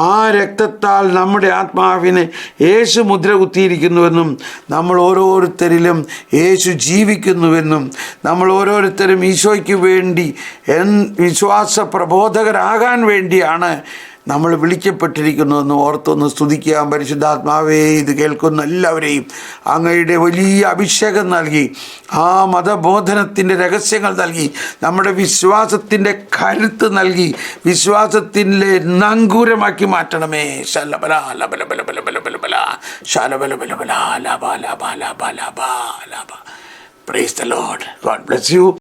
ആ രക്തത്താൽ നമ്മുടെ ആത്മാവിനെ യേശു മുദ്ര കുത്തിയിരിക്കുന്നുവെന്നും നമ്മൾ ഓരോരുത്തരിലും യേശു ജീവിക്കുന്നുവെന്നും നമ്മൾ ഓരോരുത്തരും ഈശോയ്ക്ക് വേണ്ടി വിശ്വാസ പ്രബോധകരാകാൻ വേണ്ടിയാണ് നമ്മൾ വിളിക്കപ്പെട്ടിരിക്കുന്നതെന്ന് ഓർത്തൊന്ന് സ്തുതിക്കാം. പരിശുദ്ധാത്മാവേ, ഇത് കേൾക്കുന്ന എല്ലാവരെയും അങ്ങയുടെ വലിയ അഭിഷേകം നൽകി, ആ മതബോധനത്തിൻ്റെ രഹസ്യങ്ങൾ നൽകി, നമ്മുടെ വിശ്വാസത്തിൻ്റെ കരുത്ത് നൽകി, വിശ്വാസത്തിൻ്റെ നങ്കൂരമാക്കി മാറ്റണമേ. ശലബല ലബല ബല ബല ബല ബല ബല ശലബല ബല ബല ലബ ലബ ലബ ലബ ലബ. Praise the Lord. God bless U.